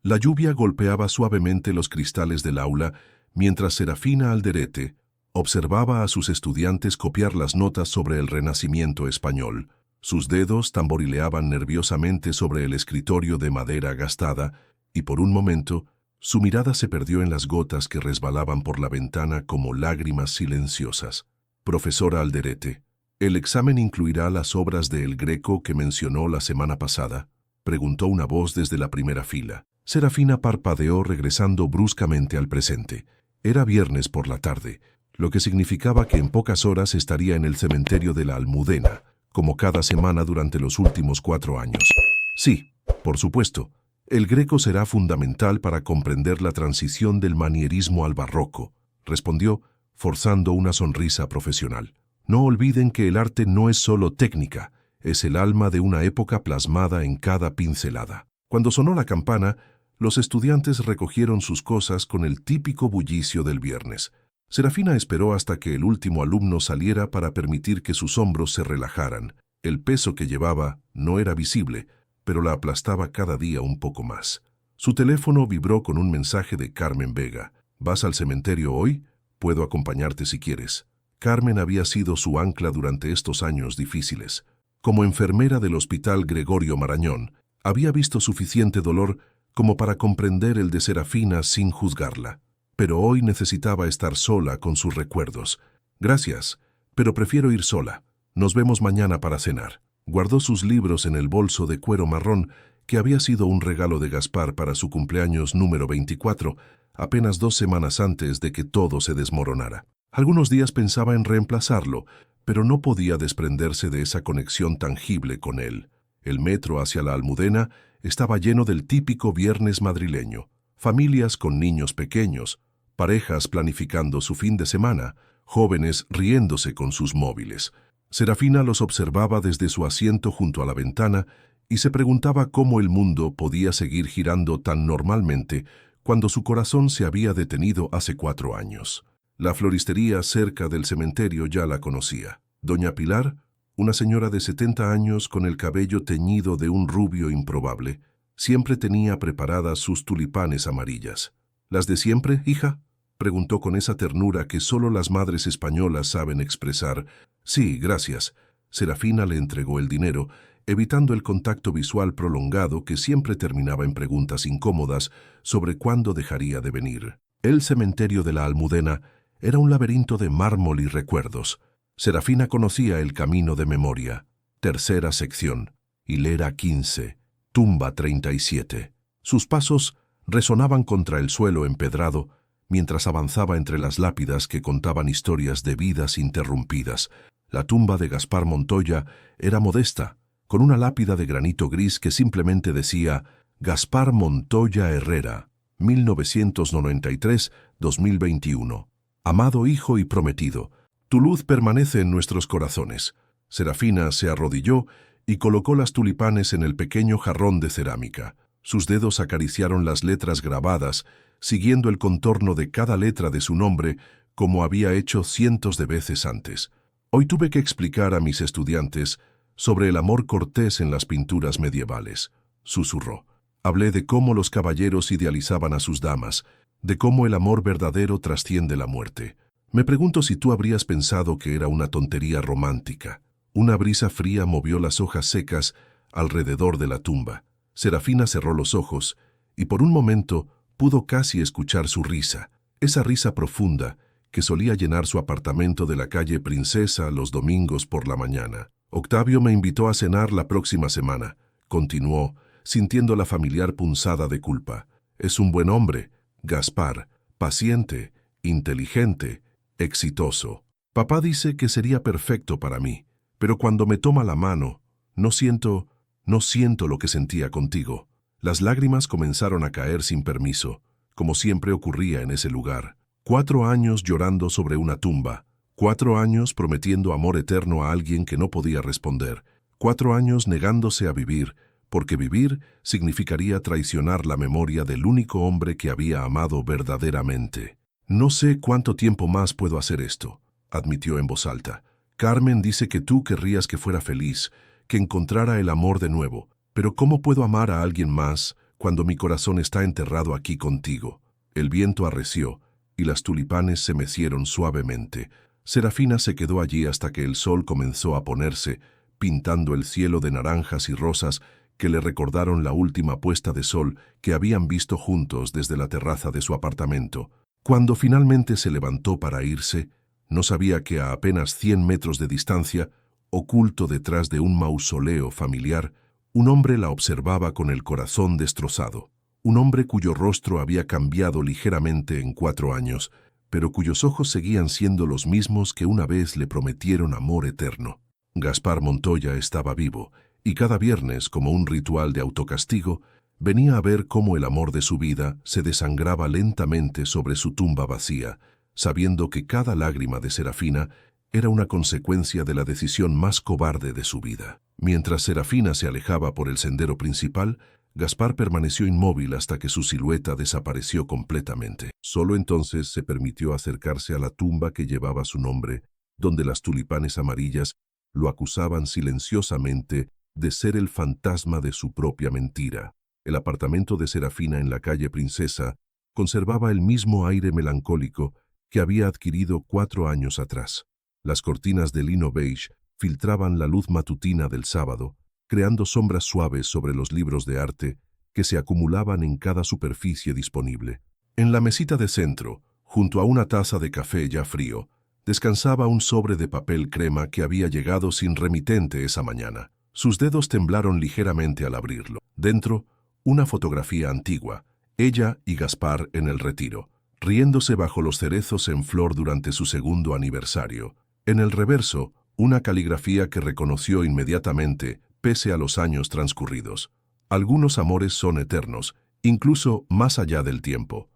La lluvia golpeaba suavemente los cristales del aula mientras Serafina Alderete observaba a sus estudiantes copiar las notas sobre el Renacimiento español. Sus dedos tamborileaban nerviosamente sobre el escritorio de madera gastada y por un momento su mirada se perdió en las gotas que resbalaban por la ventana como lágrimas silenciosas. Profesora Alderete, ¿el examen incluirá las obras de El Greco que mencionó la semana pasada?, preguntó una voz desde la primera fila. Serafina parpadeó regresando bruscamente al presente. Era viernes por la tarde, lo que significaba que en pocas horas estaría en el cementerio de la Almudena, como cada semana durante los últimos 4 años. Sí, por supuesto, El Greco será fundamental para comprender la transición del manierismo al barroco, respondió, forzando una sonrisa profesional. No olviden que el arte no es solo técnica, es el alma de una época plasmada en cada pincelada. Cuando sonó la campana, los estudiantes recogieron sus cosas con el típico bullicio del viernes. Serafina esperó hasta que el último alumno saliera para permitir que sus hombros se relajaran. El peso que llevaba no era visible, pero la aplastaba cada día un poco más. Su teléfono vibró con un mensaje de Carmen Vega. ¿Vas al cementerio hoy? Puedo acompañarte si quieres. Carmen había sido su ancla durante estos años difíciles. Como enfermera del Hospital Gregorio Marañón, había visto suficiente dolor como para comprender el de Serafina sin juzgarla. Pero hoy necesitaba estar sola con sus recuerdos. Gracias, pero prefiero ir sola. Nos vemos mañana para cenar. Guardó sus libros en el bolso de cuero marrón que había sido un regalo de Gaspar para su cumpleaños número 24, apenas 2 semanas antes de que todo se desmoronara. Algunos días pensaba en reemplazarlo, pero no podía desprenderse de esa conexión tangible con él. El metro hacia la Almudena estaba lleno del típico viernes madrileño. Familias con niños pequeños, parejas planificando su fin de semana, jóvenes riéndose con sus móviles. Serafina los observaba desde su asiento junto a la ventana y se preguntaba cómo el mundo podía seguir girando tan normalmente cuando su corazón se había detenido hace 4 años. La floristería cerca del cementerio ya la conocía. Doña Pilar, una señora de 70 años con el cabello teñido de un rubio improbable, siempre tenía preparadas sus tulipanes amarillas. ¿Las de siempre, hija?, preguntó con esa ternura que solo las madres españolas saben expresar. Sí, gracias. Serafina le entregó el dinero, evitando el contacto visual prolongado que siempre terminaba en preguntas incómodas sobre cuándo dejaría de venir. El cementerio de la Almudena era un laberinto de mármol y recuerdos. Serafina conocía el camino de memoria. Tercera sección, hilera 15, tumba 37. Sus pasos resonaban contra el suelo empedrado mientras avanzaba entre las lápidas que contaban historias de vidas interrumpidas. La tumba de Gaspar Montoya era modesta, con una lápida de granito gris que simplemente decía Gaspar Montoya Herrera, 1993-2021. Amado hijo y prometido, tu luz permanece en nuestros corazones. Serafina se arrodilló y colocó las tulipanes en el pequeño jarrón de cerámica. Sus dedos acariciaron las letras grabadas, siguiendo el contorno de cada letra de su nombre, como había hecho cientos de veces antes. Hoy tuve que explicar a mis estudiantes sobre el amor cortés en las pinturas medievales, susurró. Hablé de cómo los caballeros idealizaban a sus damas, de cómo el amor verdadero trasciende la muerte. Me pregunto si tú habrías pensado que era una tontería romántica. Una brisa fría movió las hojas secas alrededor de la tumba. Serafina cerró los ojos y por un momento pudo casi escuchar su risa, esa risa profunda que solía llenar su apartamento de la calle Princesa los domingos por la mañana. Octavio me invitó a cenar la próxima semana, continuó, sintiendo la familiar punzada de culpa. Es un buen hombre, Gaspar, paciente, inteligente, exitoso. Papá dice que sería perfecto para mí, pero cuando me toma la mano, no siento lo que sentía contigo. Las lágrimas comenzaron a caer sin permiso, como siempre ocurría en ese lugar. 4 años llorando sobre una tumba, 4 años prometiendo amor eterno a alguien que no podía responder, 4 años negándose a vivir, porque vivir significaría traicionar la memoria del único hombre que había amado verdaderamente. No sé cuánto tiempo más puedo hacer esto, admitió en voz alta. Carmen dice que tú querrías que fuera feliz, que encontrara el amor de nuevo, pero ¿cómo puedo amar a alguien más cuando mi corazón está enterrado aquí contigo. El viento arreció, y las tulipanes se mecieron suavemente. Serafina se quedó allí hasta que el sol comenzó a ponerse, pintando el cielo de naranjas y rosas que le recordaron la última puesta de sol que habían visto juntos desde la terraza de su apartamento. Cuando finalmente se levantó para irse, no sabía que a apenas 100 metros de distancia, oculto detrás de un mausoleo familiar, un hombre la observaba con el corazón destrozado. Un hombre cuyo rostro había cambiado ligeramente en 4 años, pero cuyos ojos seguían siendo los mismos que una vez le prometieron amor eterno. Gaspar Montoya estaba vivo, y cada viernes, como un ritual de autocastigo, venía a ver cómo el amor de su vida se desangraba lentamente sobre su tumba vacía, sabiendo que cada lágrima de Serafina era una consecuencia de la decisión más cobarde de su vida. Mientras Serafina se alejaba por el sendero principal, Gaspar permaneció inmóvil hasta que su silueta desapareció completamente. Solo entonces se permitió acercarse a la tumba que llevaba su nombre, donde las tulipanes amarillas lo acusaban silenciosamente de ser el fantasma de su propia mentira. El apartamento de Serafina en la calle Princesa conservaba el mismo aire melancólico que había adquirido 4 años atrás. Las cortinas de lino beige filtraban la luz matutina del sábado, creando sombras suaves sobre los libros de arte que se acumulaban en cada superficie disponible. En la mesita de centro, junto a una taza de café ya frío, descansaba un sobre de papel crema que había llegado sin remitente esa mañana. Sus dedos temblaron ligeramente al abrirlo. Dentro, una fotografía antigua, ella y Gaspar en el retiro, riéndose bajo los cerezos en flor durante su 2º aniversario. En el reverso, una caligrafía que reconoció inmediatamente, pese a los años transcurridos. Algunos amores son eternos, incluso más allá del tiempo.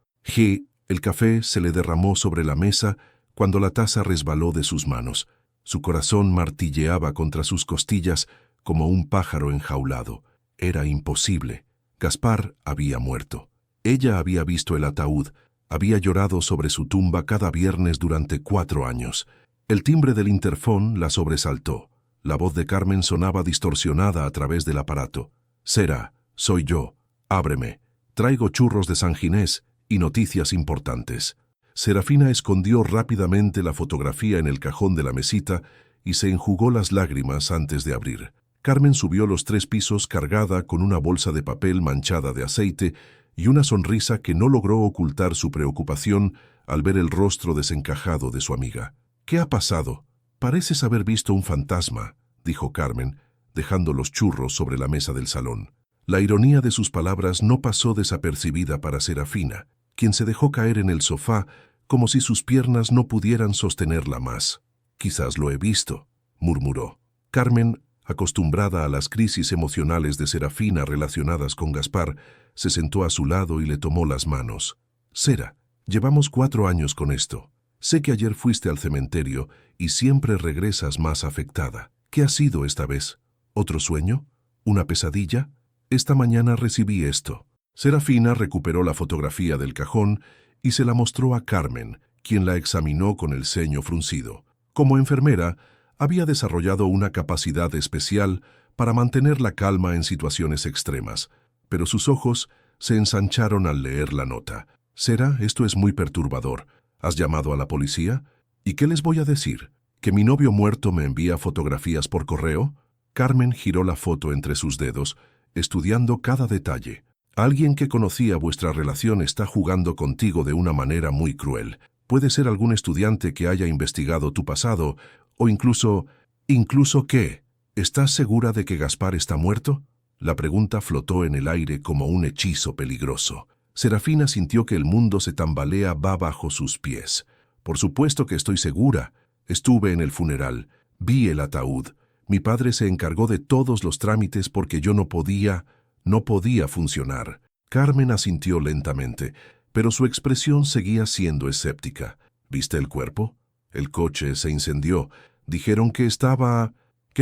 El café se le derramó sobre la mesa cuando la taza resbaló de sus manos. Su corazón martilleaba contra sus costillas como un pájaro enjaulado. Era imposible. Gaspar había muerto. Ella había visto el ataúd, había llorado sobre su tumba cada viernes durante 4 años. El timbre del interfón la sobresaltó. La voz de Carmen sonaba distorsionada a través del aparato. «Sera, soy yo. Ábreme. Traigo churros de San Ginés y noticias importantes». Serafina escondió rápidamente la fotografía en el cajón de la mesita y se enjugó las lágrimas antes de abrir. Carmen subió los 3 pisos cargada con una bolsa de papel manchada de aceite y una sonrisa que no logró ocultar su preocupación al ver el rostro desencajado de su amiga. «¿Qué ha pasado? Pareces haber visto un fantasma», dijo Carmen, dejando los churros sobre la mesa del salón. La ironía de sus palabras no pasó desapercibida para Serafina, quien se dejó caer en el sofá como si sus piernas no pudieran sostenerla más. «Quizás lo he visto», murmuró. Carmen, acostumbrada a las crisis emocionales de Serafina relacionadas con Gaspar, se sentó a su lado y le tomó las manos. «Sera, llevamos 4 años con esto. Sé que ayer fuiste al cementerio y siempre regresas más afectada. ¿Qué ha sido esta vez? ¿Otro sueño? ¿Una pesadilla? Esta mañana recibí esto». Serafina recuperó la fotografía del cajón y se la mostró a Carmen, quien la examinó con el ceño fruncido. Como enfermera, había desarrollado una capacidad especial para mantener la calma en situaciones extremas, pero sus ojos se ensancharon al leer la nota. «Sera, esto es muy perturbador. ¿Has llamado a la policía? ¿Y qué les voy a decir? ¿Que mi novio muerto me envía fotografías por correo?» Carmen giró la foto entre sus dedos, estudiando cada detalle. «Alguien que conocía vuestra relación está jugando contigo de una manera muy cruel. Puede ser algún estudiante que haya investigado tu pasado, o incluso... ¿Incluso qué? ¿Estás segura de que Gaspar está muerto?» La pregunta flotó en el aire como un hechizo peligroso. Serafina sintió que el mundo se tambaleaba bajo sus pies. «Por supuesto que estoy segura. Estuve en el funeral. Vi el ataúd. Mi padre se encargó de todos los trámites porque yo no podía funcionar». Carmen asintió lentamente, pero su expresión seguía siendo escéptica. «¿Viste el cuerpo? El coche se incendió. Dijeron que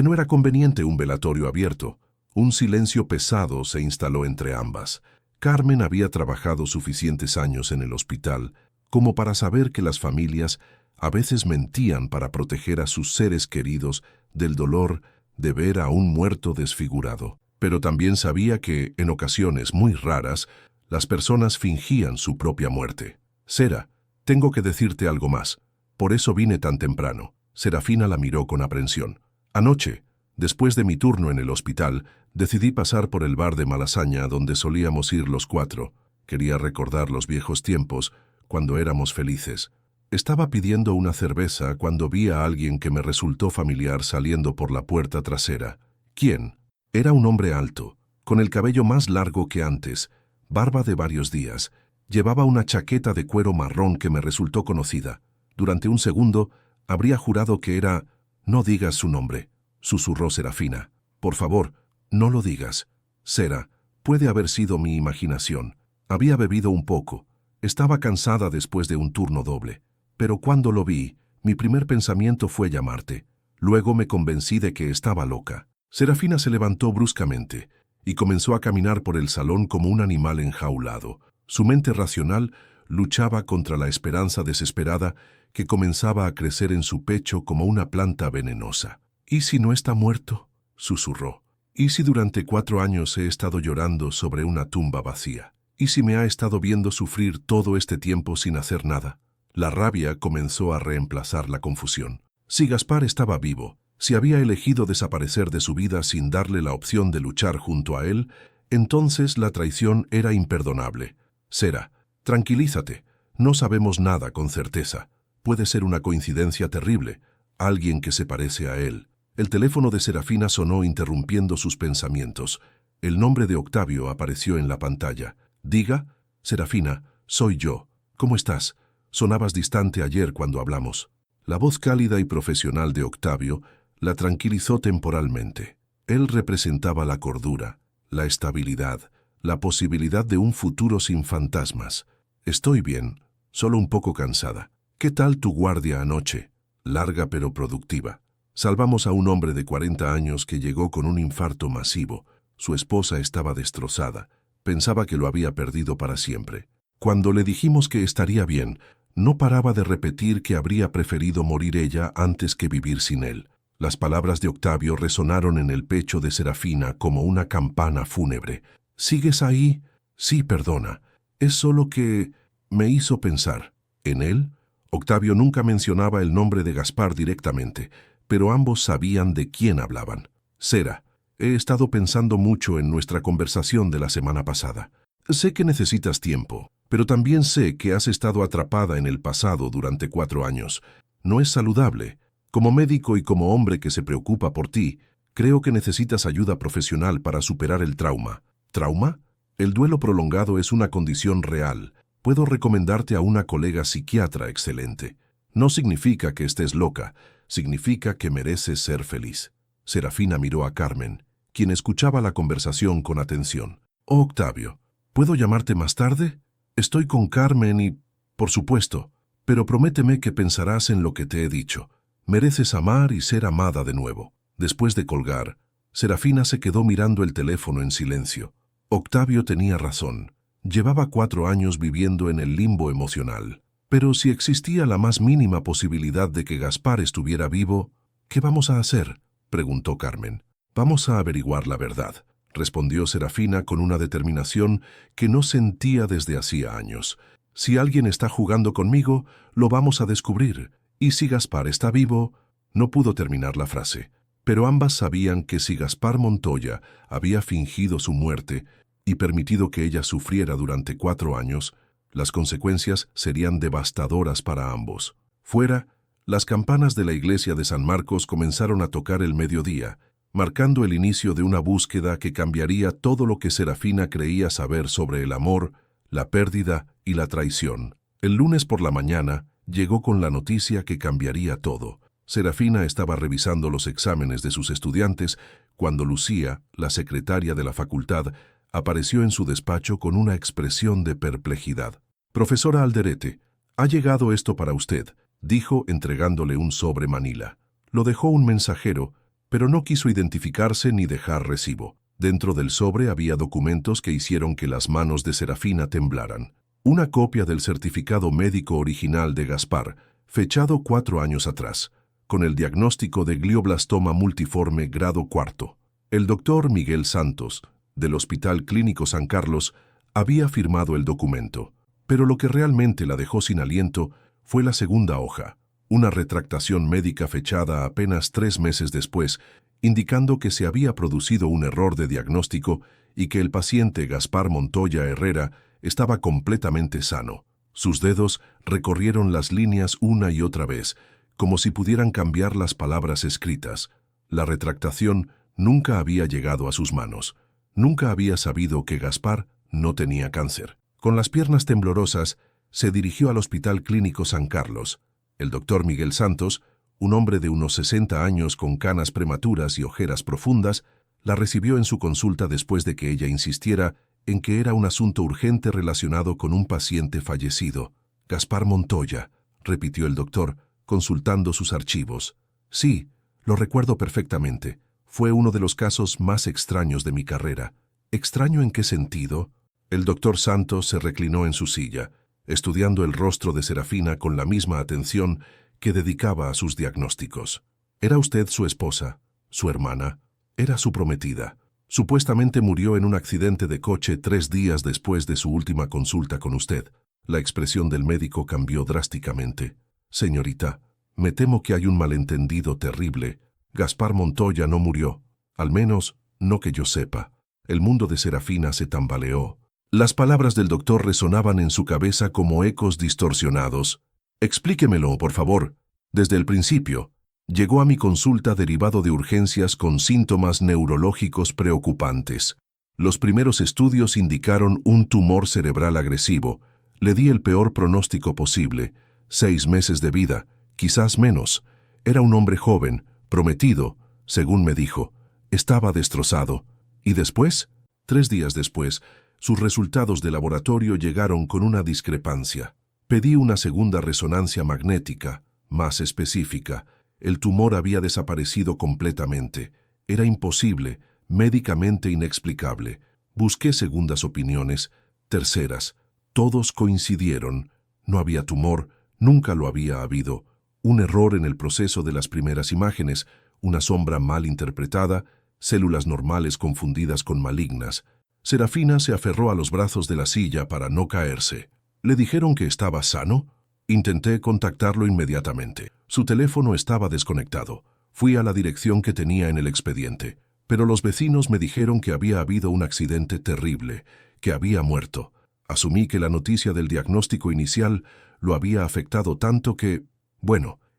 no era conveniente un velatorio abierto». Un silencio pesado se instaló entre ambas. Carmen había trabajado suficientes años en el hospital como para saber que las familias a veces mentían para proteger a sus seres queridos del dolor de ver a un muerto desfigurado. pero también sabía que, en ocasiones muy raras, las personas fingían su propia muerte. Sera, tengo que decirte algo más. Por eso vine tan temprano. Serafina la miró con aprensión. Anoche, después de mi turno en el hospital, decidí pasar por el bar de Malasaña donde solíamos ir los cuatro. Quería recordar los viejos tiempos, cuando éramos felices. Estaba pidiendo una cerveza cuando vi a alguien que me resultó familiar saliendo por la puerta trasera. ¿Quién? Era un hombre alto, con el cabello más largo que antes, barba de varios días. Llevaba una chaqueta de cuero marrón que me resultó conocida. Durante un segundo, habría jurado que era... «No digas su nombre», susurró Serafina. «Por favor, no lo digas. Sera, puede haber sido mi imaginación. Había bebido un poco. Estaba cansada después de un turno doble. Pero cuando lo vi, mi primer pensamiento fue llamarte. Luego me convencí de que estaba loca». Serafina se levantó bruscamente y comenzó a caminar por el salón como un animal enjaulado. Su mente racional luchaba contra la esperanza desesperada que comenzaba a crecer en su pecho como una planta venenosa. «¿Y si no está muerto?», susurró. «¿Y si durante 4 años he estado llorando sobre una tumba vacía? ¿Y si me ha estado viendo sufrir todo este tiempo sin hacer nada?». La rabia comenzó a reemplazar la confusión. Si Gaspar estaba vivo, si había elegido desaparecer de su vida sin darle la opción de luchar junto a él, entonces la traición era imperdonable. «Sera, tranquilízate. No sabemos nada con certeza. Puede ser una coincidencia terrible. Alguien que se parece a él». El teléfono de Serafina sonó interrumpiendo sus pensamientos. El nombre de Octavio apareció en la pantalla. «Diga, Serafina, soy yo. ¿Cómo estás? Sonabas distante ayer cuando hablamos». La voz cálida y profesional de Octavio la tranquilizó temporalmente. Él representaba la cordura, la estabilidad, la posibilidad de un futuro sin fantasmas. «Estoy bien, solo un poco cansada. ¿Qué tal tu guardia anoche?». «Larga pero productiva. Salvamos a un hombre de 40 años que llegó con un infarto masivo. Su esposa estaba destrozada. Pensaba que lo había perdido para siempre. Cuando le dijimos que estaría bien, no paraba de repetir que habría preferido morir ella antes que vivir sin él». Las palabras de Octavio resonaron en el pecho de Serafina como una campana fúnebre. «¿Sigues ahí?». «Sí, perdona. Es solo que...». Me hizo pensar. ¿En él? Octavio nunca mencionaba el nombre de Gaspar directamente, pero ambos sabían de quién hablaban. «Sera, he estado pensando mucho en nuestra conversación de la semana pasada. Sé que necesitas tiempo, pero también sé que has estado atrapada en el pasado durante 4 años. No es saludable. Como médico y como hombre que se preocupa por ti, creo que necesitas ayuda profesional para superar el trauma». «¿Trauma?». «El duelo prolongado es una condición real. Puedo recomendarte a una colega psiquiatra excelente. No significa que estés loca, significa que mereces ser feliz». Serafina miró a Carmen, quien escuchaba la conversación con atención. «Oh, Octavio, ¿puedo llamarte más tarde? Estoy con Carmen y...». «Por supuesto, pero prométeme que pensarás en lo que te he dicho. Mereces amar y ser amada de nuevo». Después de colgar, Serafina se quedó mirando el teléfono en silencio. Octavio tenía razón. Llevaba 4 años viviendo en el limbo emocional. Pero si existía la más mínima posibilidad de que Gaspar estuviera vivo, «¿Qué vamos a hacer?», preguntó Carmen. «Vamos a averiguar la verdad», respondió Serafina con una determinación que no sentía desde hacía años. «Si alguien está jugando conmigo, lo vamos a descubrir. Y si Gaspar está vivo...». No pudo terminar la frase, pero ambas sabían que si Gaspar Montoya había fingido su muerte y permitido que ella sufriera durante 4 años, las consecuencias serían devastadoras para ambos. Fuera, las campanas de la iglesia de San Marcos comenzaron a tocar el mediodía, marcando el inicio de una búsqueda que cambiaría todo lo que Serafina creía saber sobre el amor, la pérdida y la traición. El lunes por la mañana llegó con la noticia que cambiaría todo. Serafina estaba revisando los exámenes de sus estudiantes cuando Lucía, la secretaria de la facultad, apareció en su despacho con una expresión de perplejidad. «Profesora Alderete, ha llegado esto para usted», dijo entregándole un sobre manila. Lo dejó un mensajero, pero no quiso identificarse ni dejar recibo. Dentro del sobre había documentos que hicieron que las manos de Serafina temblaran. Una copia del certificado médico original de Gaspar, fechado 4 años atrás, con el diagnóstico de glioblastoma multiforme grado 4. El doctor Miguel Santos, del Hospital Clínico San Carlos, había firmado el documento, pero lo que realmente la dejó sin aliento fue la segunda hoja, una retractación médica fechada apenas 3 meses después, indicando que se había producido un error de diagnóstico y que el paciente Gaspar Montoya Herrera estaba completamente sano. Sus dedos recorrieron las líneas una y otra vez, como si pudieran cambiar las palabras escritas. La retractación nunca había llegado a sus manos. Nunca había sabido que Gaspar no tenía cáncer. Con las piernas temblorosas, se dirigió al Hospital Clínico San Carlos. El doctor Miguel Santos, un hombre de unos 60 años con canas prematuras y ojeras profundas, la recibió en su consulta después de que ella insistiera en que era un asunto urgente relacionado con un paciente fallecido. Gaspar Montoya, repitió el doctor, consultando sus archivos. Sí, lo recuerdo perfectamente. Fue uno de los casos más extraños de mi carrera. ¿Extraño en qué sentido? El doctor Santos se reclinó en su silla, estudiando el rostro de Serafina con la misma atención que dedicaba a sus diagnósticos. ¿Era usted su esposa? ¿Su hermana? Era su prometida. Supuestamente murió en un accidente de coche 3 días después de su última consulta con usted. La expresión del médico cambió drásticamente. Señorita, me temo que hay un malentendido terrible. Gaspar Montoya no murió. Al menos, no que yo sepa. El mundo de Serafina se tambaleó. Las palabras del doctor resonaban en su cabeza como ecos distorsionados. Explíquemelo, por favor. Desde el principio. Llegó a mi consulta derivado de urgencias con síntomas neurológicos preocupantes. Los primeros estudios indicaron un tumor cerebral agresivo. Le di el peor pronóstico posible. 6 meses de vida, quizás menos. Era un hombre joven, prometido, según me dijo. Estaba destrozado. ¿Y después? 3 días después, sus resultados de laboratorio llegaron con una discrepancia. Pedí una segunda resonancia magnética, más específica. El tumor había desaparecido completamente. Era imposible, médicamente inexplicable. Busqué segundas opiniones, terceras. Todos coincidieron. No había tumor, nunca lo había habido. Un error en el proceso de las primeras imágenes, una sombra mal interpretada, células normales confundidas con malignas. Serafina se aferró a los brazos de la silla para no caerse. ¿Le dijeron que estaba sano? Intenté contactarlo inmediatamente. Su teléfono estaba desconectado. Fui a la dirección que tenía en el expediente, pero los vecinos me dijeron que había habido un accidente terrible, que había muerto. Asumí que la noticia del diagnóstico inicial lo había afectado tanto que,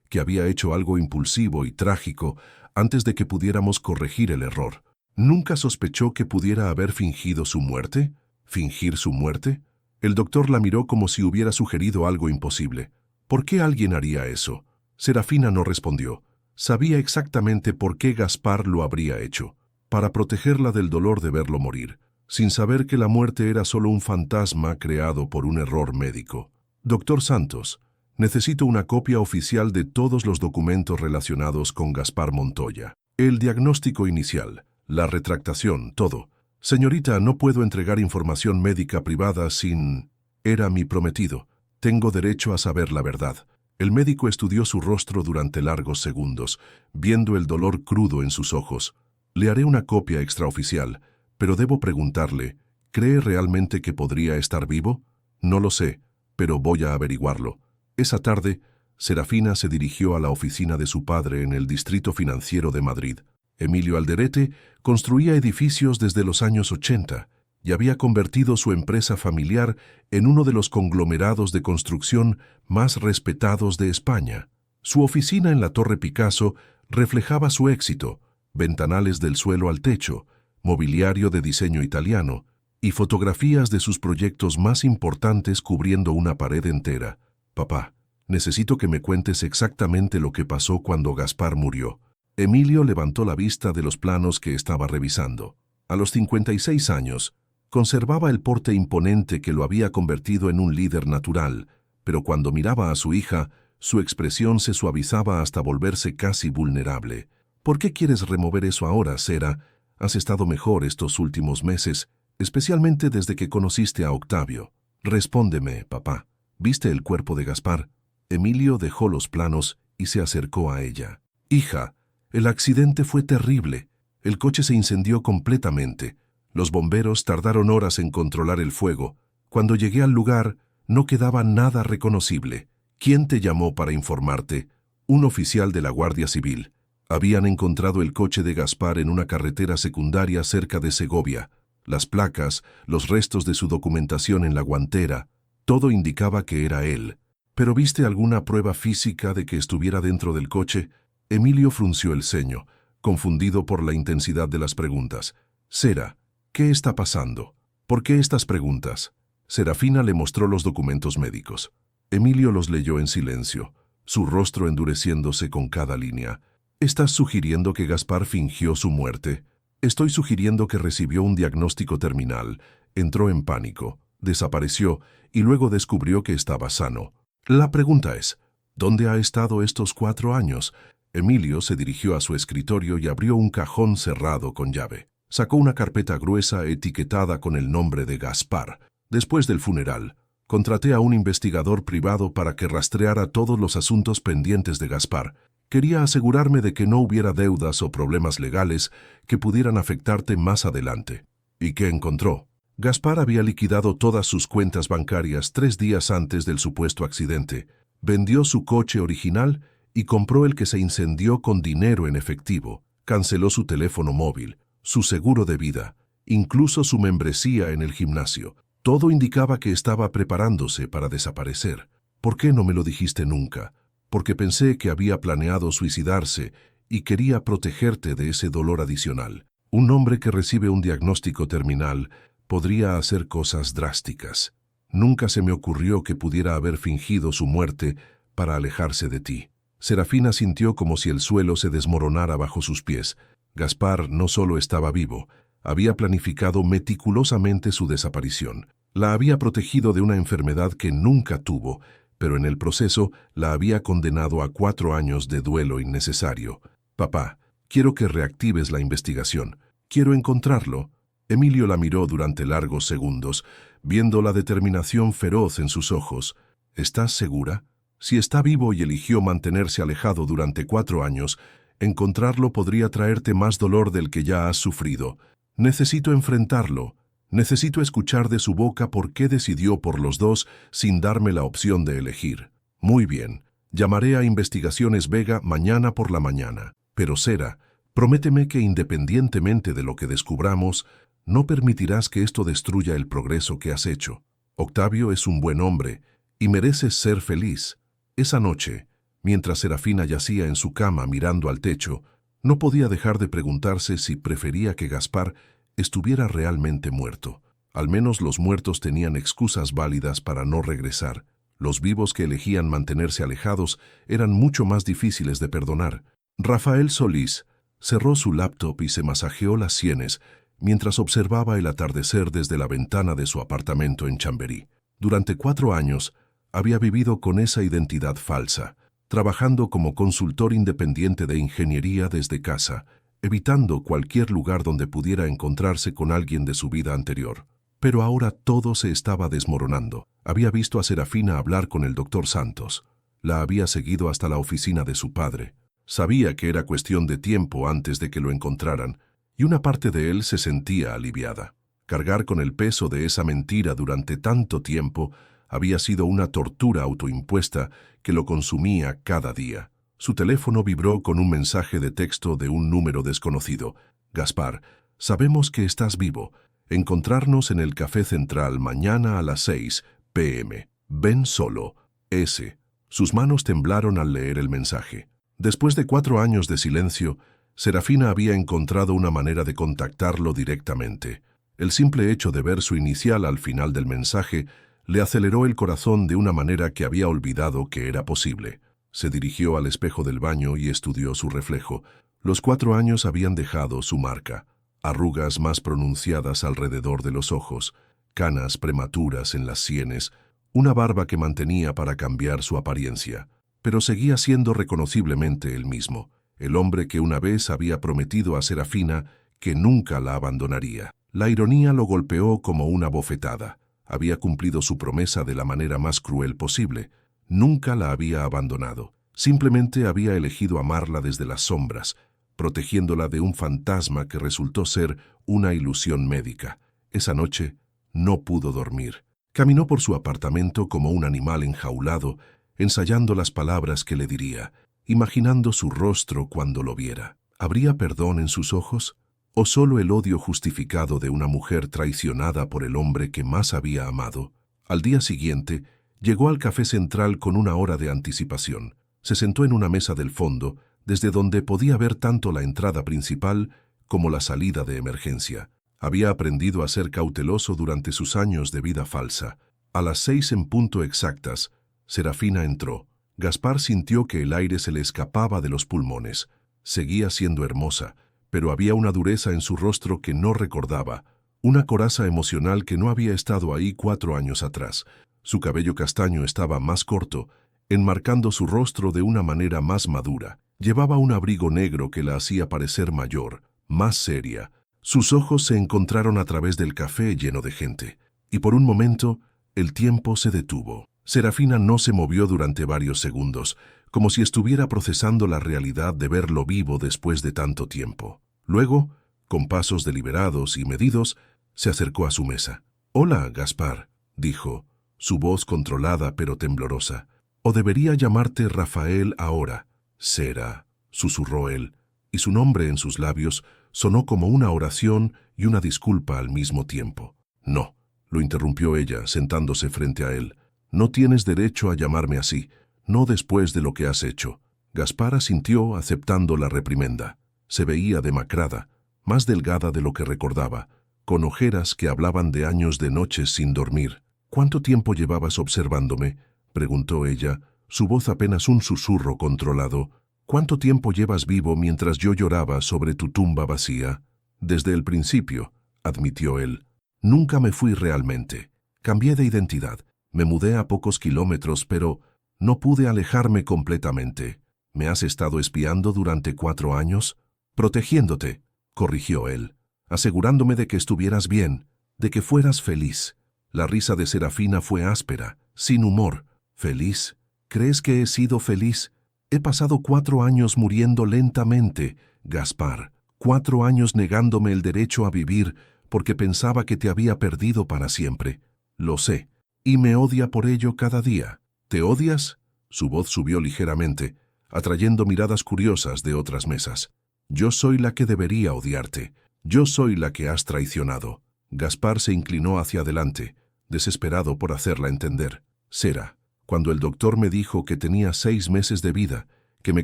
que había hecho algo impulsivo y trágico antes de que pudiéramos corregir el error. ¿Nunca sospechó que pudiera haber fingido su muerte? ¿Fingir su muerte? El doctor la miró como si hubiera sugerido algo imposible. ¿Por qué alguien haría eso? Serafina no respondió. Sabía exactamente por qué Gaspar lo habría hecho. Para protegerla del dolor de verlo morir, sin saber que la muerte era solo un fantasma creado por un error médico. Doctor Santos, necesito una copia oficial de todos los documentos relacionados con Gaspar Montoya. El diagnóstico inicial, la retractación, todo. Señorita, no puedo entregar información médica privada sin... Era mi prometido. Tengo derecho a saber la verdad. El médico estudió su rostro durante largos segundos, viendo el dolor crudo en sus ojos. Le haré una copia extraoficial, pero debo preguntarle, ¿cree realmente que podría estar vivo? No lo sé, pero voy a averiguarlo. Esa tarde, Serafina se dirigió a la oficina de su padre en el Distrito Financiero de Madrid. Emilio Alderete construía edificios desde los años 80 y había convertido su empresa familiar en uno de los conglomerados de construcción más respetados de España. Su oficina en la Torre Picasso reflejaba su éxito, ventanales del suelo al techo, mobiliario de diseño italiano y fotografías de sus proyectos más importantes cubriendo una pared entera. Papá, necesito que me cuentes exactamente lo que pasó cuando Gaspar murió. Emilio levantó la vista de los planos que estaba revisando. A los 56 años, conservaba el porte imponente que lo había convertido en un líder natural, pero cuando miraba a su hija, su expresión se suavizaba hasta volverse casi vulnerable. ¿Por qué quieres remover eso ahora, Sera? Has estado mejor estos últimos meses, especialmente desde que conociste a Octavio. Respóndeme, papá. ¿Viste el cuerpo de Gaspar? Emilio dejó los planos y se acercó a ella. Hija, el accidente fue terrible. El coche se incendió completamente. Los bomberos tardaron horas en controlar el fuego. Cuando llegué al lugar, no quedaba nada reconocible. ¿Quién te llamó para informarte? Un oficial de la Guardia Civil. Habían encontrado el coche de Gaspar en una carretera secundaria cerca de Segovia. Las placas, los restos de su documentación en la guantera, todo indicaba que era él. ¿Pero viste alguna prueba física de que estuviera dentro del coche? Emilio frunció el ceño, confundido por la intensidad de las preguntas. Sera, ¿qué está pasando? ¿Por qué estas preguntas? Serafina le mostró los documentos médicos. Emilio los leyó en silencio, su rostro endureciéndose con cada línea. ¿Estás sugiriendo que Gaspar fingió su muerte? Estoy sugiriendo que recibió un diagnóstico terminal, entró en pánico, desapareció y luego descubrió que estaba sano. La pregunta es, ¿dónde ha estado estos 4 años? Emilio se dirigió a su escritorio y abrió un cajón cerrado con llave. Sacó una carpeta gruesa etiquetada con el nombre de Gaspar. Después del funeral, contraté a un investigador privado para que rastreara todos los asuntos pendientes de Gaspar. Quería asegurarme de que no hubiera deudas o problemas legales que pudieran afectarte más adelante. ¿Y qué encontró? Gaspar había liquidado todas sus cuentas bancarias 3 días antes del supuesto accidente. Vendió su coche original y compró el que se incendió con dinero en efectivo. Canceló su teléfono móvil, su seguro de vida, incluso su membresía en el gimnasio. Todo indicaba que estaba preparándose para desaparecer. ¿Por qué no me lo dijiste nunca? Porque pensé que había planeado suicidarse y quería protegerte de ese dolor adicional. Un hombre que recibe un diagnóstico terminal podría hacer cosas drásticas. Nunca se me ocurrió que pudiera haber fingido su muerte para alejarse de ti. Serafina sintió como si el suelo se desmoronara bajo sus pies. Gaspar no solo estaba vivo, había planificado meticulosamente su desaparición. La había protegido de una enfermedad que nunca tuvo, pero en el proceso la había condenado a 4 años de duelo innecesario. Papá, quiero que reactives la investigación. Quiero encontrarlo. Emilio la miró durante largos segundos, viendo la determinación feroz en sus ojos. ¿Estás segura? Si está vivo y eligió mantenerse alejado durante 4 años, encontrarlo podría traerte más dolor del que ya has sufrido. Necesito enfrentarlo. Necesito escuchar de su boca por qué decidió por los dos sin darme la opción de elegir. Muy bien. Llamaré a Investigaciones Vega mañana por la mañana. Pero Sera, prométeme que independientemente de lo que descubramos, no permitirás que esto destruya el progreso que has hecho. Octavio es un buen hombre y mereces ser feliz. Esa noche, mientras Serafina yacía en su cama mirando al techo, no podía dejar de preguntarse si prefería que Gaspar estuviera realmente muerto. Al menos los muertos tenían excusas válidas para no regresar. Los vivos que elegían mantenerse alejados eran mucho más difíciles de perdonar. Rafael Solís cerró su laptop y se masajeó las sienes mientras observaba el atardecer desde la ventana de su apartamento en Chamberí. Durante 4 años había vivido con esa identidad falsa, trabajando como consultor independiente de ingeniería desde casa, evitando cualquier lugar donde pudiera encontrarse con alguien de su vida anterior. Pero ahora todo se estaba desmoronando. Había visto a Serafina hablar con el doctor Santos. La había seguido hasta la oficina de su padre. Sabía que era cuestión de tiempo antes de que lo encontraran, y una parte de él se sentía aliviada. Cargar con el peso de esa mentira durante tanto tiempo había sido una tortura autoimpuesta que lo consumía cada día. Su teléfono vibró con un mensaje de texto de un número desconocido. Gaspar, sabemos que estás vivo. Encontrarnos en el Café Central mañana a las 6 p.m. Ven solo. S. Sus manos temblaron al leer el mensaje. Después de 4 años de silencio, Serafina había encontrado una manera de contactarlo directamente. El simple hecho de ver su inicial al final del mensaje le aceleró el corazón de una manera que había olvidado que era posible. Se dirigió al espejo del baño y estudió su reflejo. Los 4 años habían dejado su marca. Arrugas más pronunciadas alrededor de los ojos, canas prematuras en las sienes, una barba que mantenía para cambiar su apariencia. Pero seguía siendo reconociblemente el mismo, el hombre que una vez había prometido a Serafina que nunca la abandonaría. La ironía lo golpeó como una bofetada. Había cumplido su promesa de la manera más cruel posible. Nunca la había abandonado. Simplemente había elegido amarla desde las sombras, protegiéndola de un fantasma que resultó ser una ilusión médica. Esa noche no pudo dormir. Caminó por su apartamento como un animal enjaulado, ensayando las palabras que le diría, imaginando su rostro cuando lo viera. ¿Habría perdón en sus ojos? ¿O solo el odio justificado de una mujer traicionada por el hombre que más había amado? Al día siguiente, llegó al café central con una hora de anticipación. Se sentó en una mesa del fondo, desde donde podía ver tanto la entrada principal como la salida de emergencia. Había aprendido a ser cauteloso durante sus años de vida falsa. A las 6 en punto exactas, Serafina entró. Gaspar sintió que el aire se le escapaba de los pulmones. Seguía siendo hermosa, pero había una dureza en su rostro que no recordaba, una coraza emocional que no había estado ahí 4 años atrás. Su cabello castaño estaba más corto, enmarcando su rostro de una manera más madura. Llevaba un abrigo negro que la hacía parecer mayor, más seria. Sus ojos se encontraron a través del café lleno de gente, y por un momento el tiempo se detuvo. Serafina no se movió durante varios segundos, como si estuviera procesando la realidad de verlo vivo después de tanto tiempo. Luego, con pasos deliberados y medidos, se acercó a su mesa. «Hola, Gaspar», dijo, su voz controlada pero temblorosa. «O debería llamarte Rafael ahora». «Sera», susurró él, y su nombre en sus labios sonó como una oración y una disculpa al mismo tiempo. «No», lo interrumpió ella, sentándose frente a él. «No tienes derecho a llamarme así, no después de lo que has hecho». Gaspar asintió, aceptando la reprimenda. Se veía demacrada, más delgada de lo que recordaba, con ojeras que hablaban de años de noches sin dormir. «¿Cuánto tiempo llevabas observándome?», preguntó ella, su voz apenas un susurro controlado. «¿Cuánto tiempo llevas vivo mientras yo lloraba sobre tu tumba vacía?» «Desde el principio», admitió él. «Nunca me fui realmente. Cambié de identidad. Me mudé a pocos kilómetros, pero no pude alejarme completamente. ¿Me has estado espiando durante 4 años?» «Protegiéndote», corrigió él, asegurándome de que estuvieras bien, de que fueras feliz. La risa de Serafina fue áspera, sin humor. «¿Feliz? ¿Crees que he sido feliz? He pasado 4 años muriendo lentamente, Gaspar. 4 años negándome el derecho a vivir porque pensaba que te había perdido para siempre. Lo sé, y me odia por ello cada día». «¿Te odias?». Su voz subió ligeramente, atrayendo miradas curiosas de otras mesas. «Yo soy la que debería odiarte. Yo soy la que has traicionado». Gaspar se inclinó hacia adelante, desesperado por hacerla entender. «Sera, cuando el doctor me dijo que tenía 6 meses de vida, que me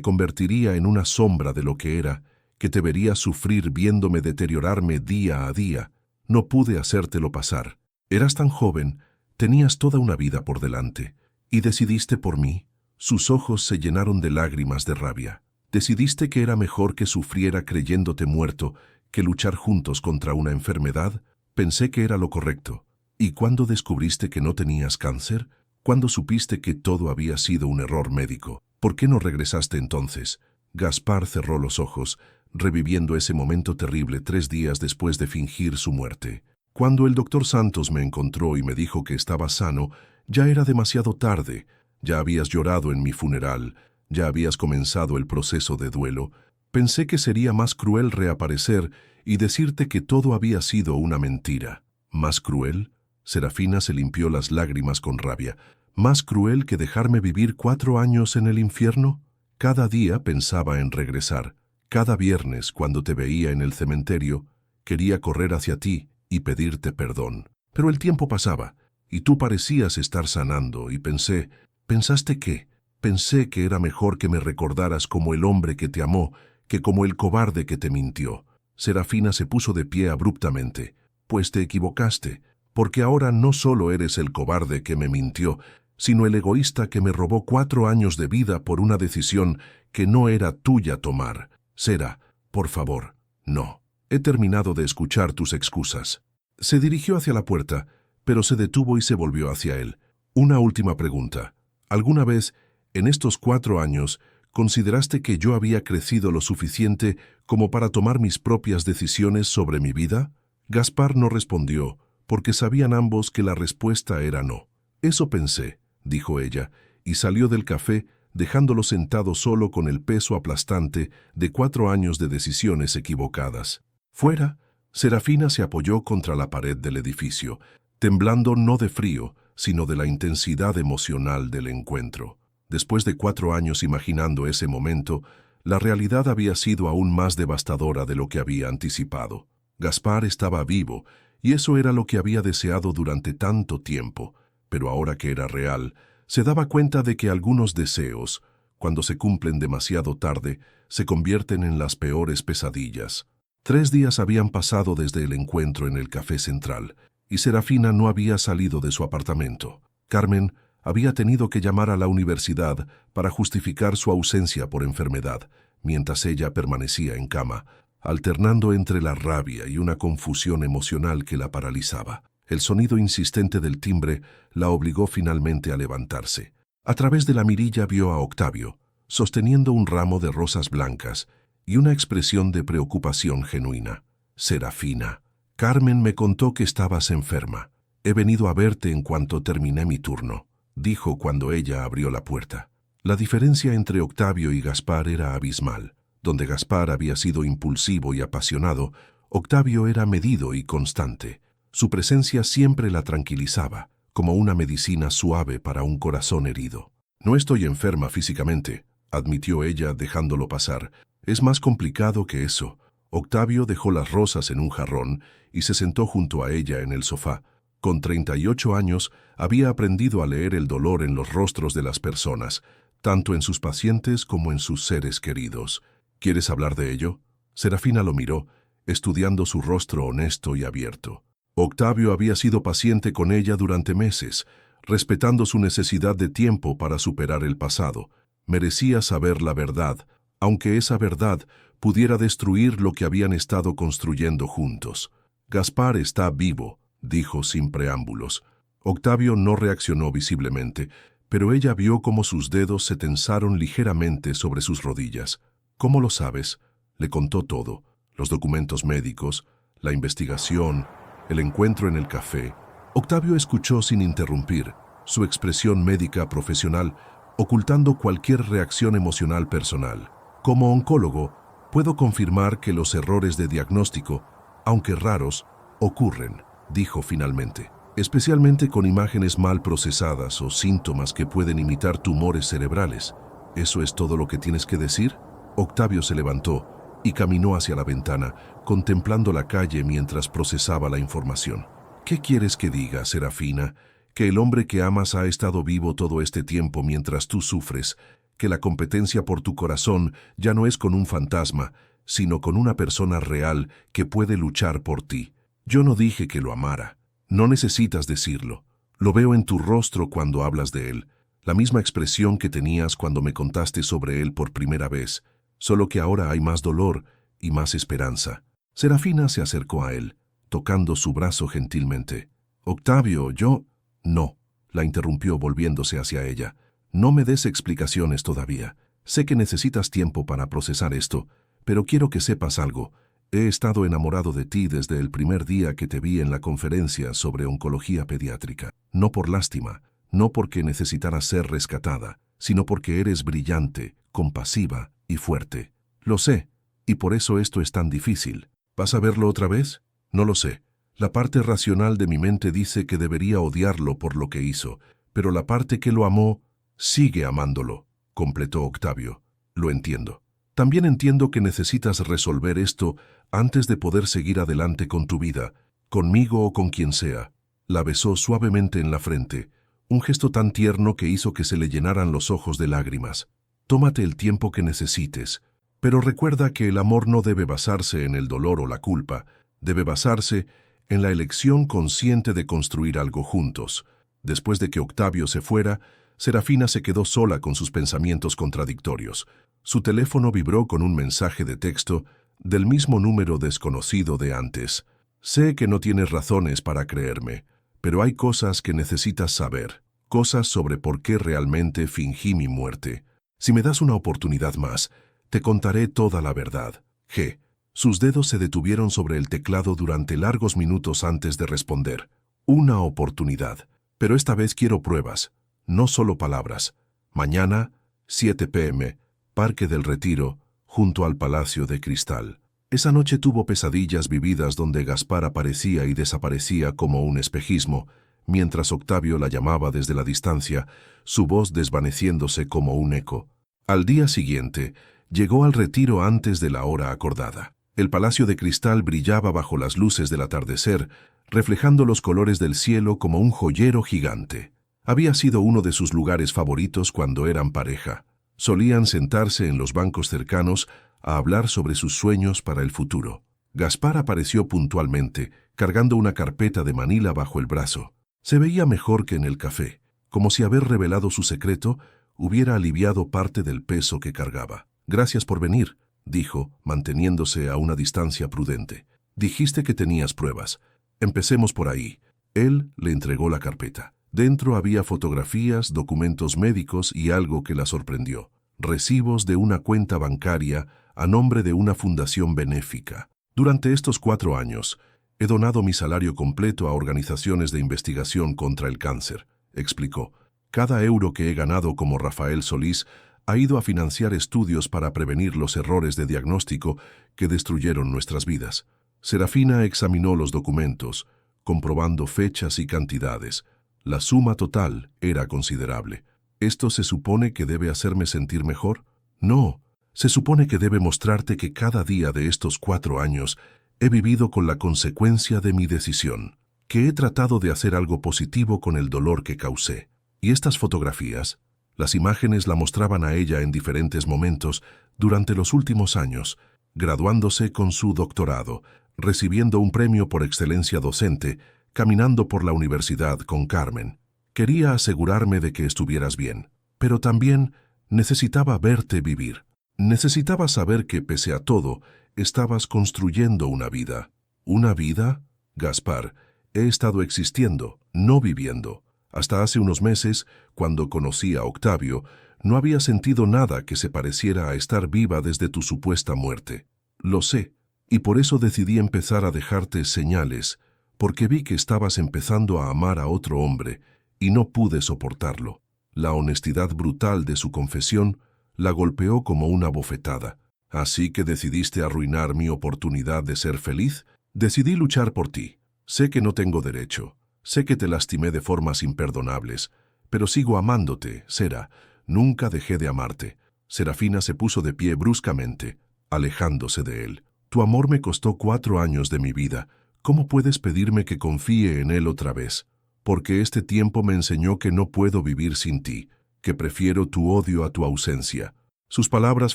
convertiría en una sombra de lo que era, que te vería sufrir viéndome deteriorarme día a día, no pude hacértelo pasar. Eras tan joven, tenías toda una vida por delante, y decidiste por mí». Sus ojos se llenaron de lágrimas de rabia. «¿Decidiste que era mejor que sufriera creyéndote muerto que luchar juntos contra una enfermedad? Pensé que era lo correcto. ¿Y cuándo descubriste que no tenías cáncer? ¿Cuándo supiste que todo había sido un error médico? ¿Por qué no regresaste entonces?». Gaspar cerró los ojos, reviviendo ese momento terrible 3 días después de fingir su muerte. «Cuando el doctor Santos me encontró y me dijo que estaba sano, ya era demasiado tarde. Ya habías llorado en mi funeral, ya habías comenzado el proceso de duelo. Pensé que sería más cruel reaparecer y decirte que todo había sido una mentira». «¿Más cruel?». Serafina se limpió las lágrimas con rabia. «¿Más cruel que dejarme vivir 4 años en el infierno?». Cada día pensaba en regresar. Cada viernes, cuando te veía en el cementerio, quería correr hacia ti y pedirte perdón. Pero el tiempo pasaba, y tú parecías estar sanando, y ¿pensaste qué? Pensé que era mejor que me recordaras como el hombre que te amó, que como el cobarde que te mintió». Serafina se puso de pie abruptamente. «Pues te equivocaste, porque ahora no solo eres el cobarde que me mintió, sino el egoísta que me robó 4 años de vida por una decisión que no era tuya tomar. Sera, por favor, no. He terminado de escuchar tus excusas». Se dirigió hacia la puerta, pero se detuvo y se volvió hacia él. «Una última pregunta. ¿Alguna vez, en estos 4 años, consideraste que yo había crecido lo suficiente como para tomar mis propias decisiones sobre mi vida?». Gaspar no respondió, porque sabían ambos que la respuesta era no. «Eso pensé», dijo ella, y salió del café, dejándolo sentado solo con el peso aplastante de 4 años de decisiones equivocadas. Fuera, Serafina se apoyó contra la pared del edificio, temblando no de frío, sino de la intensidad emocional del encuentro. Después de 4 años imaginando ese momento, la realidad había sido aún más devastadora de lo que había anticipado. Gaspar estaba vivo, y eso era lo que había deseado durante tanto tiempo, pero ahora que era real, se daba cuenta de que algunos deseos, cuando se cumplen demasiado tarde, se convierten en las peores pesadillas. 3 días habían pasado desde el encuentro en el Café Central, y Serafina no había salido de su apartamento. Carmen había tenido que llamar a la universidad para justificar su ausencia por enfermedad, mientras ella permanecía en cama, alternando entre la rabia y una confusión emocional que la paralizaba. El sonido insistente del timbre la obligó finalmente a levantarse. A través de la mirilla vio a Octavio, sosteniendo un ramo de rosas blancas y una expresión de preocupación genuina. «Serafina, Carmen me contó que estabas enferma. He venido a verte en cuanto terminé mi turno», dijo cuando ella abrió la puerta. La diferencia entre Octavio y Gaspar era abismal. Donde Gaspar había sido impulsivo y apasionado, Octavio era medido y constante. Su presencia siempre la tranquilizaba, como una medicina suave para un corazón herido. «No estoy enferma físicamente», admitió ella dejándolo pasar. «Es más complicado que eso». Octavio dejó las rosas en un jarrón y se sentó junto a ella en el sofá. Con 38 años había aprendido a leer el dolor en los rostros de las personas, tanto en sus pacientes como en sus seres queridos. «¿Quieres hablar de ello?». Serafina lo miró, estudiando su rostro honesto y abierto. Octavio había sido paciente con ella durante meses, respetando su necesidad de tiempo para superar el pasado. Merecía saber la verdad, aunque esa verdad pudiera destruir lo que habían estado construyendo juntos. «Gaspar está vivo», dijo sin preámbulos. Octavio no reaccionó visiblemente, pero ella vio cómo sus dedos se tensaron ligeramente sobre sus rodillas. «¿Cómo lo sabes?». Le contó todo: los documentos médicos, la investigación, el encuentro en el café. Octavio escuchó sin interrumpir, su expresión médica profesional ocultando cualquier reacción emocional personal. «Como oncólogo, puedo confirmar que los errores de diagnóstico, aunque raros, ocurren», dijo finalmente, «especialmente con imágenes mal procesadas o síntomas que pueden imitar tumores cerebrales. ¿Eso es todo lo que tienes que decir?». Octavio se levantó y caminó hacia la ventana, contemplando la calle mientras procesaba la información. «¿Qué quieres que diga, Serafina? Que el hombre que amas ha estado vivo todo este tiempo mientras tú sufres, que la competencia por tu corazón ya no es con un fantasma, sino con una persona real que puede luchar por ti. Yo no dije que lo amara. No necesitas decirlo. Lo veo en tu rostro cuando hablas de él, la misma expresión que tenías cuando me contaste sobre él por primera vez, solo que ahora hay más dolor y más esperanza». Serafina se acercó a él, tocando su brazo gentilmente. «Octavio, yo...». «No», la interrumpió volviéndose hacia ella. «No me des explicaciones todavía. Sé que necesitas tiempo para procesar esto, pero quiero que sepas algo. He estado enamorado de ti desde el primer día que te vi en la conferencia sobre oncología pediátrica. No por lástima, no porque necesitaras ser rescatada, sino porque eres brillante, compasiva y fuerte. Lo sé, y por eso esto es tan difícil. ¿Vas a verlo otra vez? No lo sé. La parte racional de mi mente dice que debería odiarlo por lo que hizo, pero la parte que lo amó sigue amándolo», completó Octavio. «Lo entiendo. También entiendo que necesitas resolver esto antes de poder seguir adelante con tu vida, conmigo o con quien sea». La besó suavemente en la frente, un gesto tan tierno que hizo que se le llenaran los ojos de lágrimas. «Tómate el tiempo que necesites, pero recuerda que el amor no debe basarse en el dolor o la culpa, debe basarse en la elección consciente de construir algo juntos». Después de que Octavio se fuera, Serafina se quedó sola con sus pensamientos contradictorios. Su teléfono vibró con un mensaje de texto del mismo número desconocido de antes. «Sé que no tienes razones para creerme, pero hay cosas que necesitas saber, cosas sobre por qué realmente fingí mi muerte. Si me das una oportunidad más, te contaré toda la verdad. G». Sus dedos se detuvieron sobre el teclado durante largos minutos antes de responder. «Una oportunidad. Pero esta vez quiero pruebas, no solo palabras. Mañana, 7 p.m., Parque del Retiro, junto al Palacio de Cristal. Esa noche tuvo pesadillas vividas donde Gaspar aparecía y desaparecía como un espejismo, mientras Octavio la llamaba desde la distancia, su voz desvaneciéndose como un eco. Al día siguiente, llegó al retiro antes de la hora acordada. El Palacio de Cristal brillaba bajo las luces del atardecer, reflejando los colores del cielo como un joyero gigante. Había sido uno de sus lugares favoritos cuando eran pareja. Solían sentarse en los bancos cercanos a hablar sobre sus sueños para el futuro. Gaspar apareció puntualmente, cargando una carpeta de Manila bajo el brazo. Se veía mejor que en el café, como si haber revelado su secreto hubiera aliviado parte del peso que cargaba. «Gracias por venir», dijo, manteniéndose a una distancia prudente. «Dijiste que tenías pruebas. Empecemos por ahí». Él le entregó la carpeta. Dentro había fotografías, documentos médicos y algo que la sorprendió. Recibos de una cuenta bancaria a nombre de una fundación benéfica. «Durante estos 4 años, he donado mi salario completo a organizaciones de investigación contra el cáncer», explicó. «Cada euro que he ganado como Rafael Solís ha ido a financiar estudios para prevenir los errores de diagnóstico que destruyeron nuestras vidas». Serafina examinó los documentos, comprobando fechas y cantidades. La suma total era considerable. «¿Esto se supone que debe hacerme sentir mejor?» «No, se supone que debe mostrarte que cada día de estos 4 años he vivido con la consecuencia de mi decisión, que he tratado de hacer algo positivo con el dolor que causé». Y estas fotografías, las imágenes la mostraban a ella en diferentes momentos durante los últimos años, graduándose con su doctorado, recibiendo un premio por excelencia docente, caminando por la universidad con Carmen. «Quería asegurarme de que estuvieras bien, pero también necesitaba verte vivir. Necesitaba saber que, pese a todo, estabas construyendo una vida». «¿Una vida? Gaspar, he estado existiendo, no viviendo. Hasta hace unos meses, cuando conocí a Octavio, no había sentido nada que se pareciera a estar viva desde tu supuesta muerte. Lo sé, y por eso decidí empezar a dejarte señales, porque vi que estabas empezando a amar a otro hombre, y no pude soportarlo». La honestidad brutal de su confesión la golpeó como una bofetada. «¿Así que decidiste arruinar mi oportunidad de ser feliz?» «Decidí luchar por ti. Sé que no tengo derecho. Sé que te lastimé de formas imperdonables, pero sigo amándote, Sera. Nunca dejé de amarte». Serafina se puso de pie bruscamente, alejándose de él. «Tu amor me costó 4 años de mi vida. ¿Cómo puedes pedirme que confíe en él otra vez? Porque este tiempo me enseñó que no puedo vivir sin ti, que prefiero tu odio a tu ausencia». Sus palabras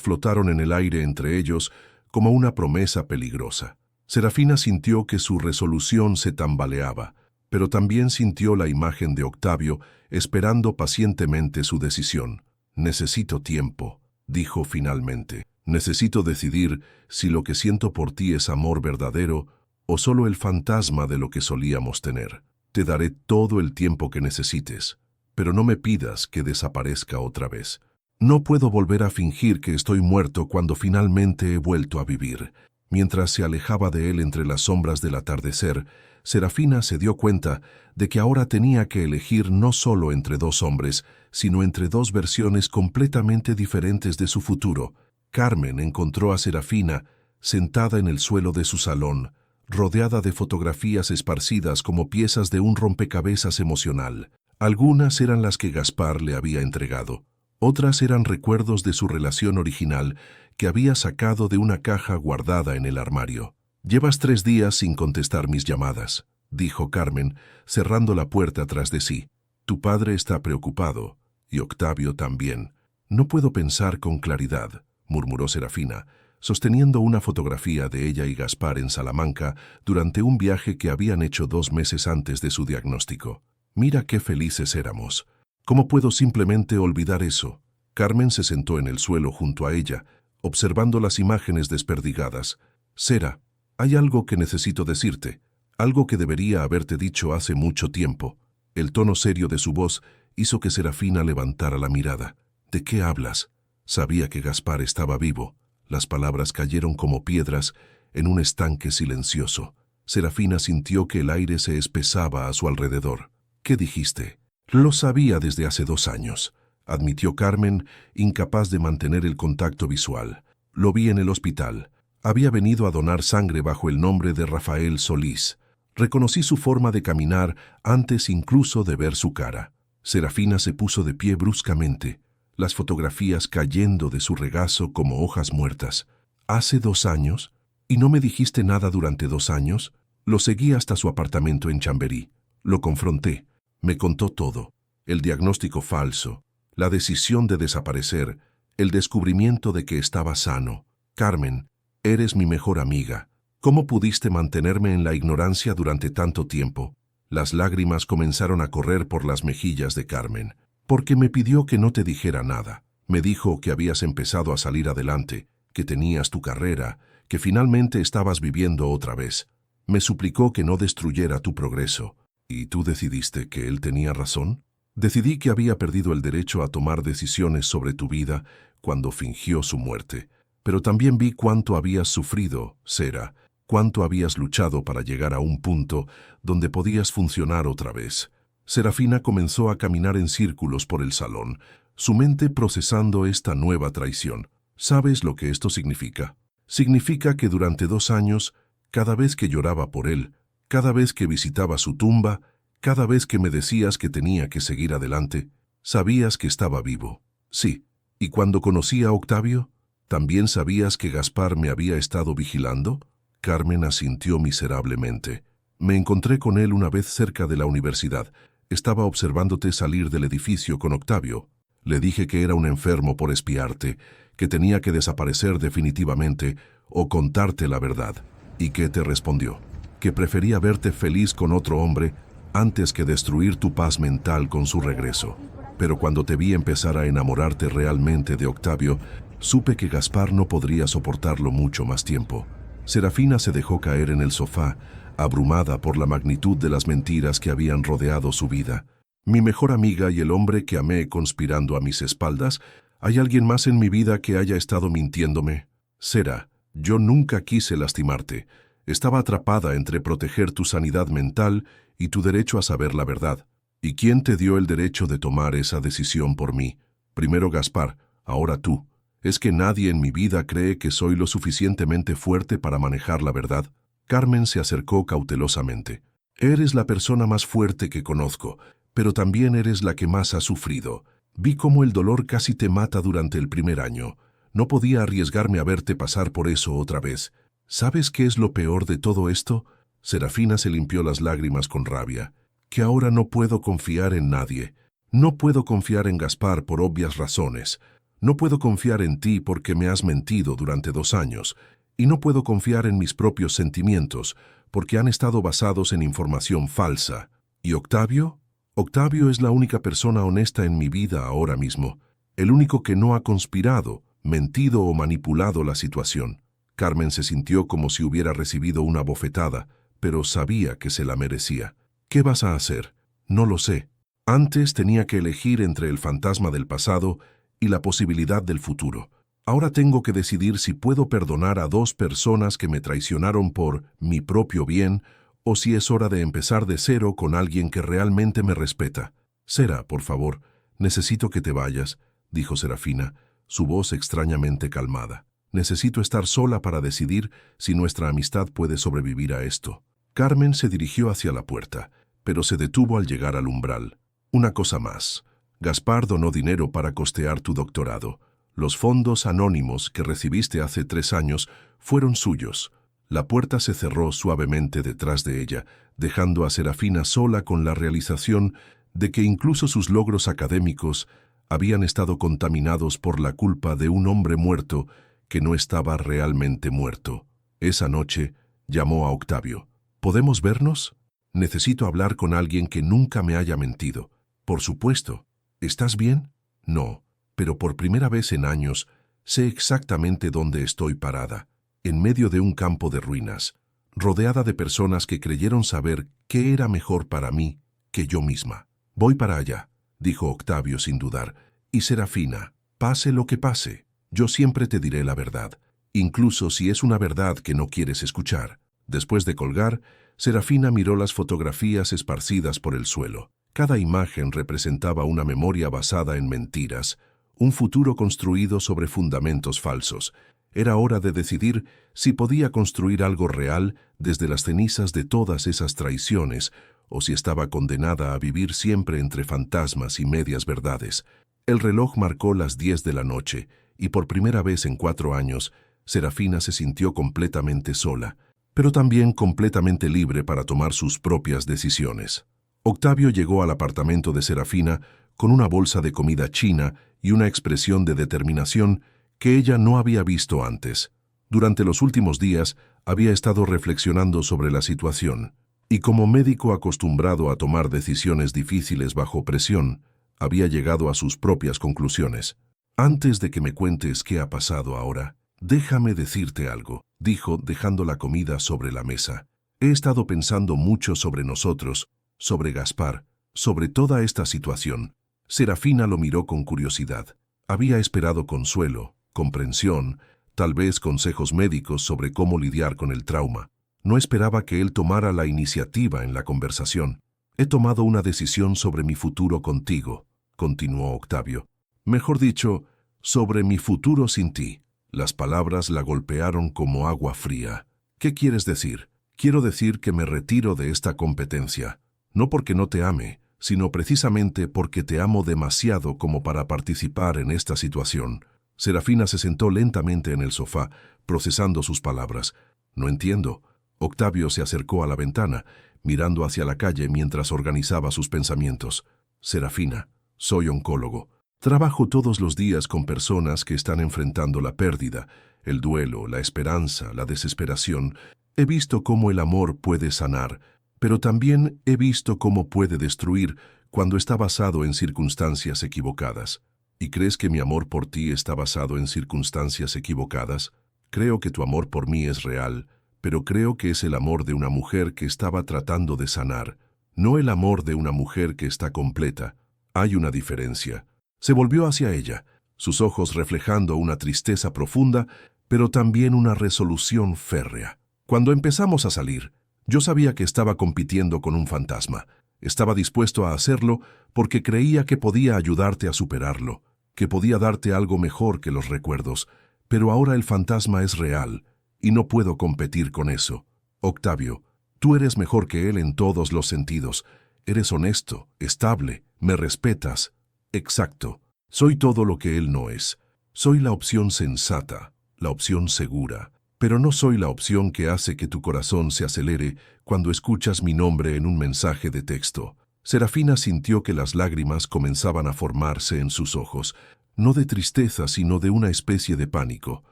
flotaron en el aire entre ellos como una promesa peligrosa. Serafina sintió que su resolución se tambaleaba, pero también sintió la imagen de Octavio esperando pacientemente su decisión. «Necesito tiempo», dijo finalmente. «Necesito decidir si lo que siento por ti es amor verdadero o solo el fantasma de lo que solíamos tener. Te daré todo el tiempo que necesites, pero no me pidas que desaparezca otra vez. No puedo volver a fingir que estoy muerto cuando finalmente he vuelto a vivir». Mientras se alejaba de él entre las sombras del atardecer, Serafina se dio cuenta de que ahora tenía que elegir no solo entre 2 hombres, sino entre 2 versiones completamente diferentes de su futuro. Carmen encontró a Serafina sentada en el suelo de su salón, rodeada de fotografías esparcidas como piezas de un rompecabezas emocional. Algunas eran las que Gaspar le había entregado. Otras eran recuerdos de su relación original que había sacado de una caja guardada en el armario. «Llevas 3 días sin contestar mis llamadas», dijo Carmen, cerrando la puerta tras de sí. «Tu padre está preocupado, y Octavio también. No puedo pensar con claridad», murmuró Serafina, sosteniendo una fotografía de ella y Gaspar en Salamanca durante un viaje que habían hecho 2 meses antes de su diagnóstico. «Mira qué felices éramos. ¿Cómo puedo simplemente olvidar eso?». Carmen se sentó en el suelo junto a ella, observando las imágenes desperdigadas. «Sera, hay algo que necesito decirte, algo que debería haberte dicho hace mucho tiempo». El tono serio de su voz hizo que Serafina levantara la mirada. «¿De qué hablas?». Sabía que Gaspar estaba vivo. Las palabras cayeron como piedras en un estanque silencioso. Serafina sintió que el aire se espesaba a su alrededor. «¿Qué dijiste?». «Lo sabía desde hace 2 años. admitió Carmen, incapaz de mantener el contacto visual. Lo vi en el hospital. Había venido a donar sangre bajo el nombre de Rafael Solís. Reconocí su forma de caminar antes incluso de ver su cara. Serafina se puso de pie bruscamente, las fotografías cayendo de su regazo como hojas muertas. ¿Hace 2 años? ¿Y no me dijiste nada durante 2 años? Lo seguí hasta su apartamento en Chamberí. Lo confronté. Me contó todo. El diagnóstico falso, la decisión de desaparecer, el descubrimiento de que estaba sano. Carmen, eres mi mejor amiga. ¿Cómo pudiste mantenerme en la ignorancia durante tanto tiempo? Las lágrimas comenzaron a correr por las mejillas de Carmen. Porque me pidió que no te dijera nada. Me dijo que habías empezado a salir adelante, que tenías tu carrera, que finalmente estabas viviendo otra vez. Me suplicó que no destruyera tu progreso. ¿Y tú decidiste que él tenía razón? Decidí que había perdido el derecho a tomar decisiones sobre tu vida cuando fingió su muerte. Pero también vi cuánto habías sufrido, Sera, cuánto habías luchado para llegar a un punto donde podías funcionar otra vez. Serafina comenzó a caminar en círculos por el salón, su mente procesando esta nueva traición. ¿Sabes lo que esto significa? Significa que durante 2 años, cada vez que lloraba por él, cada vez que visitaba su tumba, cada vez que me decías que tenía que seguir adelante, sabías que estaba vivo. Sí, y cuando conocí a Octavio, ¿también sabías que Gaspar me había estado vigilando? Carmen asintió miserablemente. Me encontré con él una vez cerca de la universidad. Estaba observándote salir del edificio con Octavio. Le dije que era un enfermo por espiarte, que tenía que desaparecer definitivamente o contarte la verdad. ¿Y qué te respondió? Que prefería verte feliz con otro hombre antes que destruir tu paz mental con su regreso. Pero cuando te vi empezar a enamorarte realmente de Octavio, supe que Gaspar no podría soportarlo mucho más tiempo. Serafina se dejó caer en el sofá, abrumada por la magnitud de las mentiras que habían rodeado su vida. Mi mejor amiga y el hombre que amé conspirando a mis espaldas, ¿hay alguien más en mi vida que haya estado mintiéndome? Sera, yo nunca quise lastimarte. Estaba atrapada entre proteger tu sanidad mental y tu derecho a saber la verdad. ¿Y quién te dio el derecho de tomar esa decisión por mí? Primero Gaspar, ahora tú. ¿Es que nadie en mi vida cree que soy lo suficientemente fuerte para manejar la verdad? Carmen se acercó cautelosamente. Eres la persona más fuerte que conozco, pero también eres la que más ha sufrido. Vi cómo el dolor casi te mata durante el primer año. No podía arriesgarme a verte pasar por eso otra vez. ¿Sabes qué es lo peor de todo esto? Serafina se limpió las lágrimas con rabia. Que ahora no puedo confiar en nadie. No puedo confiar en Gaspar por obvias razones. No puedo confiar en ti porque me has mentido durante 2 años. Y no puedo confiar en mis propios sentimientos porque han estado basados en información falsa. ¿Y Octavio? Octavio es la única persona honesta en mi vida ahora mismo. El único que no ha conspirado, mentido o manipulado la situación. Carmen se sintió como si hubiera recibido una bofetada, pero sabía que se la merecía. ¿Qué vas a hacer? No lo sé. Antes tenía que elegir entre el fantasma del pasado y la posibilidad del futuro. Ahora tengo que decidir si puedo perdonar a 2 personas que me traicionaron por mi propio bien o si es hora de empezar de cero con alguien que realmente me respeta. Sera, por favor, necesito que te vayas, dijo Serafina, su voz extrañamente calmada. Necesito estar sola para decidir si nuestra amistad puede sobrevivir a esto. Carmen se dirigió hacia la puerta, pero se detuvo al llegar al umbral. Una cosa más. Gaspar donó dinero para costear tu doctorado. Los fondos anónimos que recibiste hace 3 años fueron suyos. La puerta se cerró suavemente detrás de ella, dejando a Serafina sola con la realización de que incluso sus logros académicos habían estado contaminados por la culpa de un hombre muerto que no estaba realmente muerto. Esa noche llamó a Octavio. ¿Podemos vernos? Necesito hablar con alguien que nunca me haya mentido. Por supuesto. ¿Estás bien? No, pero por primera vez en años sé exactamente dónde estoy parada, en medio de un campo de ruinas, rodeada de personas que creyeron saber qué era mejor para mí que yo misma. Voy para allá, dijo Octavio sin dudar, y Serafina, pase lo que pase, yo siempre te diré la verdad, incluso si es una verdad que no quieres escuchar. Después de colgar, Serafina miró las fotografías esparcidas por el suelo. Cada imagen representaba una memoria basada en mentiras, un futuro construido sobre fundamentos falsos. Era hora de decidir si podía construir algo real desde las cenizas de todas esas traiciones, o si estaba condenada a vivir siempre entre fantasmas y medias verdades. El reloj marcó las 10 de la noche, y por primera vez en 4 años, Serafina se sintió completamente sola, pero también completamente libre para tomar sus propias decisiones. Octavio llegó al apartamento de Serafina con una bolsa de comida china y una expresión de determinación que ella no había visto antes. Durante los últimos días había estado reflexionando sobre la situación, y como médico acostumbrado a tomar decisiones difíciles bajo presión, había llegado a sus propias conclusiones. «Antes de que me cuentes qué ha pasado ahora, déjame decirte algo», dijo dejando la comida sobre la mesa. «He estado pensando mucho sobre nosotros, sobre Gaspar, sobre toda esta situación». Serafina lo miró con curiosidad. Había esperado consuelo, comprensión, tal vez consejos médicos sobre cómo lidiar con el trauma. No esperaba que él tomara la iniciativa en la conversación. «He tomado una decisión sobre mi futuro contigo», continuó Octavio. «Mejor dicho, sobre mi futuro sin ti». Las palabras la golpearon como agua fría. «¿Qué quieres decir?» «Quiero decir que me retiro de esta competencia. No porque no te ame, sino precisamente porque te amo demasiado como para participar en esta situación». Serafina se sentó lentamente en el sofá, procesando sus palabras. «No entiendo». Octavio se acercó a la ventana, mirando hacia la calle mientras organizaba sus pensamientos. «Serafina, soy oncólogo. Trabajo todos los días con personas que están enfrentando la pérdida, el duelo, la esperanza, la desesperación. He visto cómo el amor puede sanar, pero también he visto cómo puede destruir cuando está basado en circunstancias equivocadas. ¿Y crees que mi amor por ti está basado en circunstancias equivocadas? Creo que tu amor por mí es real, pero creo que es el amor de una mujer que estaba tratando de sanar, no el amor de una mujer que está completa. Hay una diferencia». Se volvió hacia ella, sus ojos reflejando una tristeza profunda, pero también una resolución férrea. «Cuando empezamos a salir, yo sabía que estaba compitiendo con un fantasma. Estaba dispuesto a hacerlo porque creía que podía ayudarte a superarlo, que podía darte algo mejor que los recuerdos, pero ahora el fantasma es real y no puedo competir con eso. Octavio, tú eres mejor que él en todos los sentidos. Eres honesto, estable, me respetas». «Exacto. Soy todo lo que él no es. Soy la opción sensata, la opción segura, pero no soy la opción que hace que tu corazón se acelere cuando escuchas mi nombre en un mensaje de texto». Serafina sintió que las lágrimas comenzaban a formarse en sus ojos, no de tristeza, sino de una especie de pánico.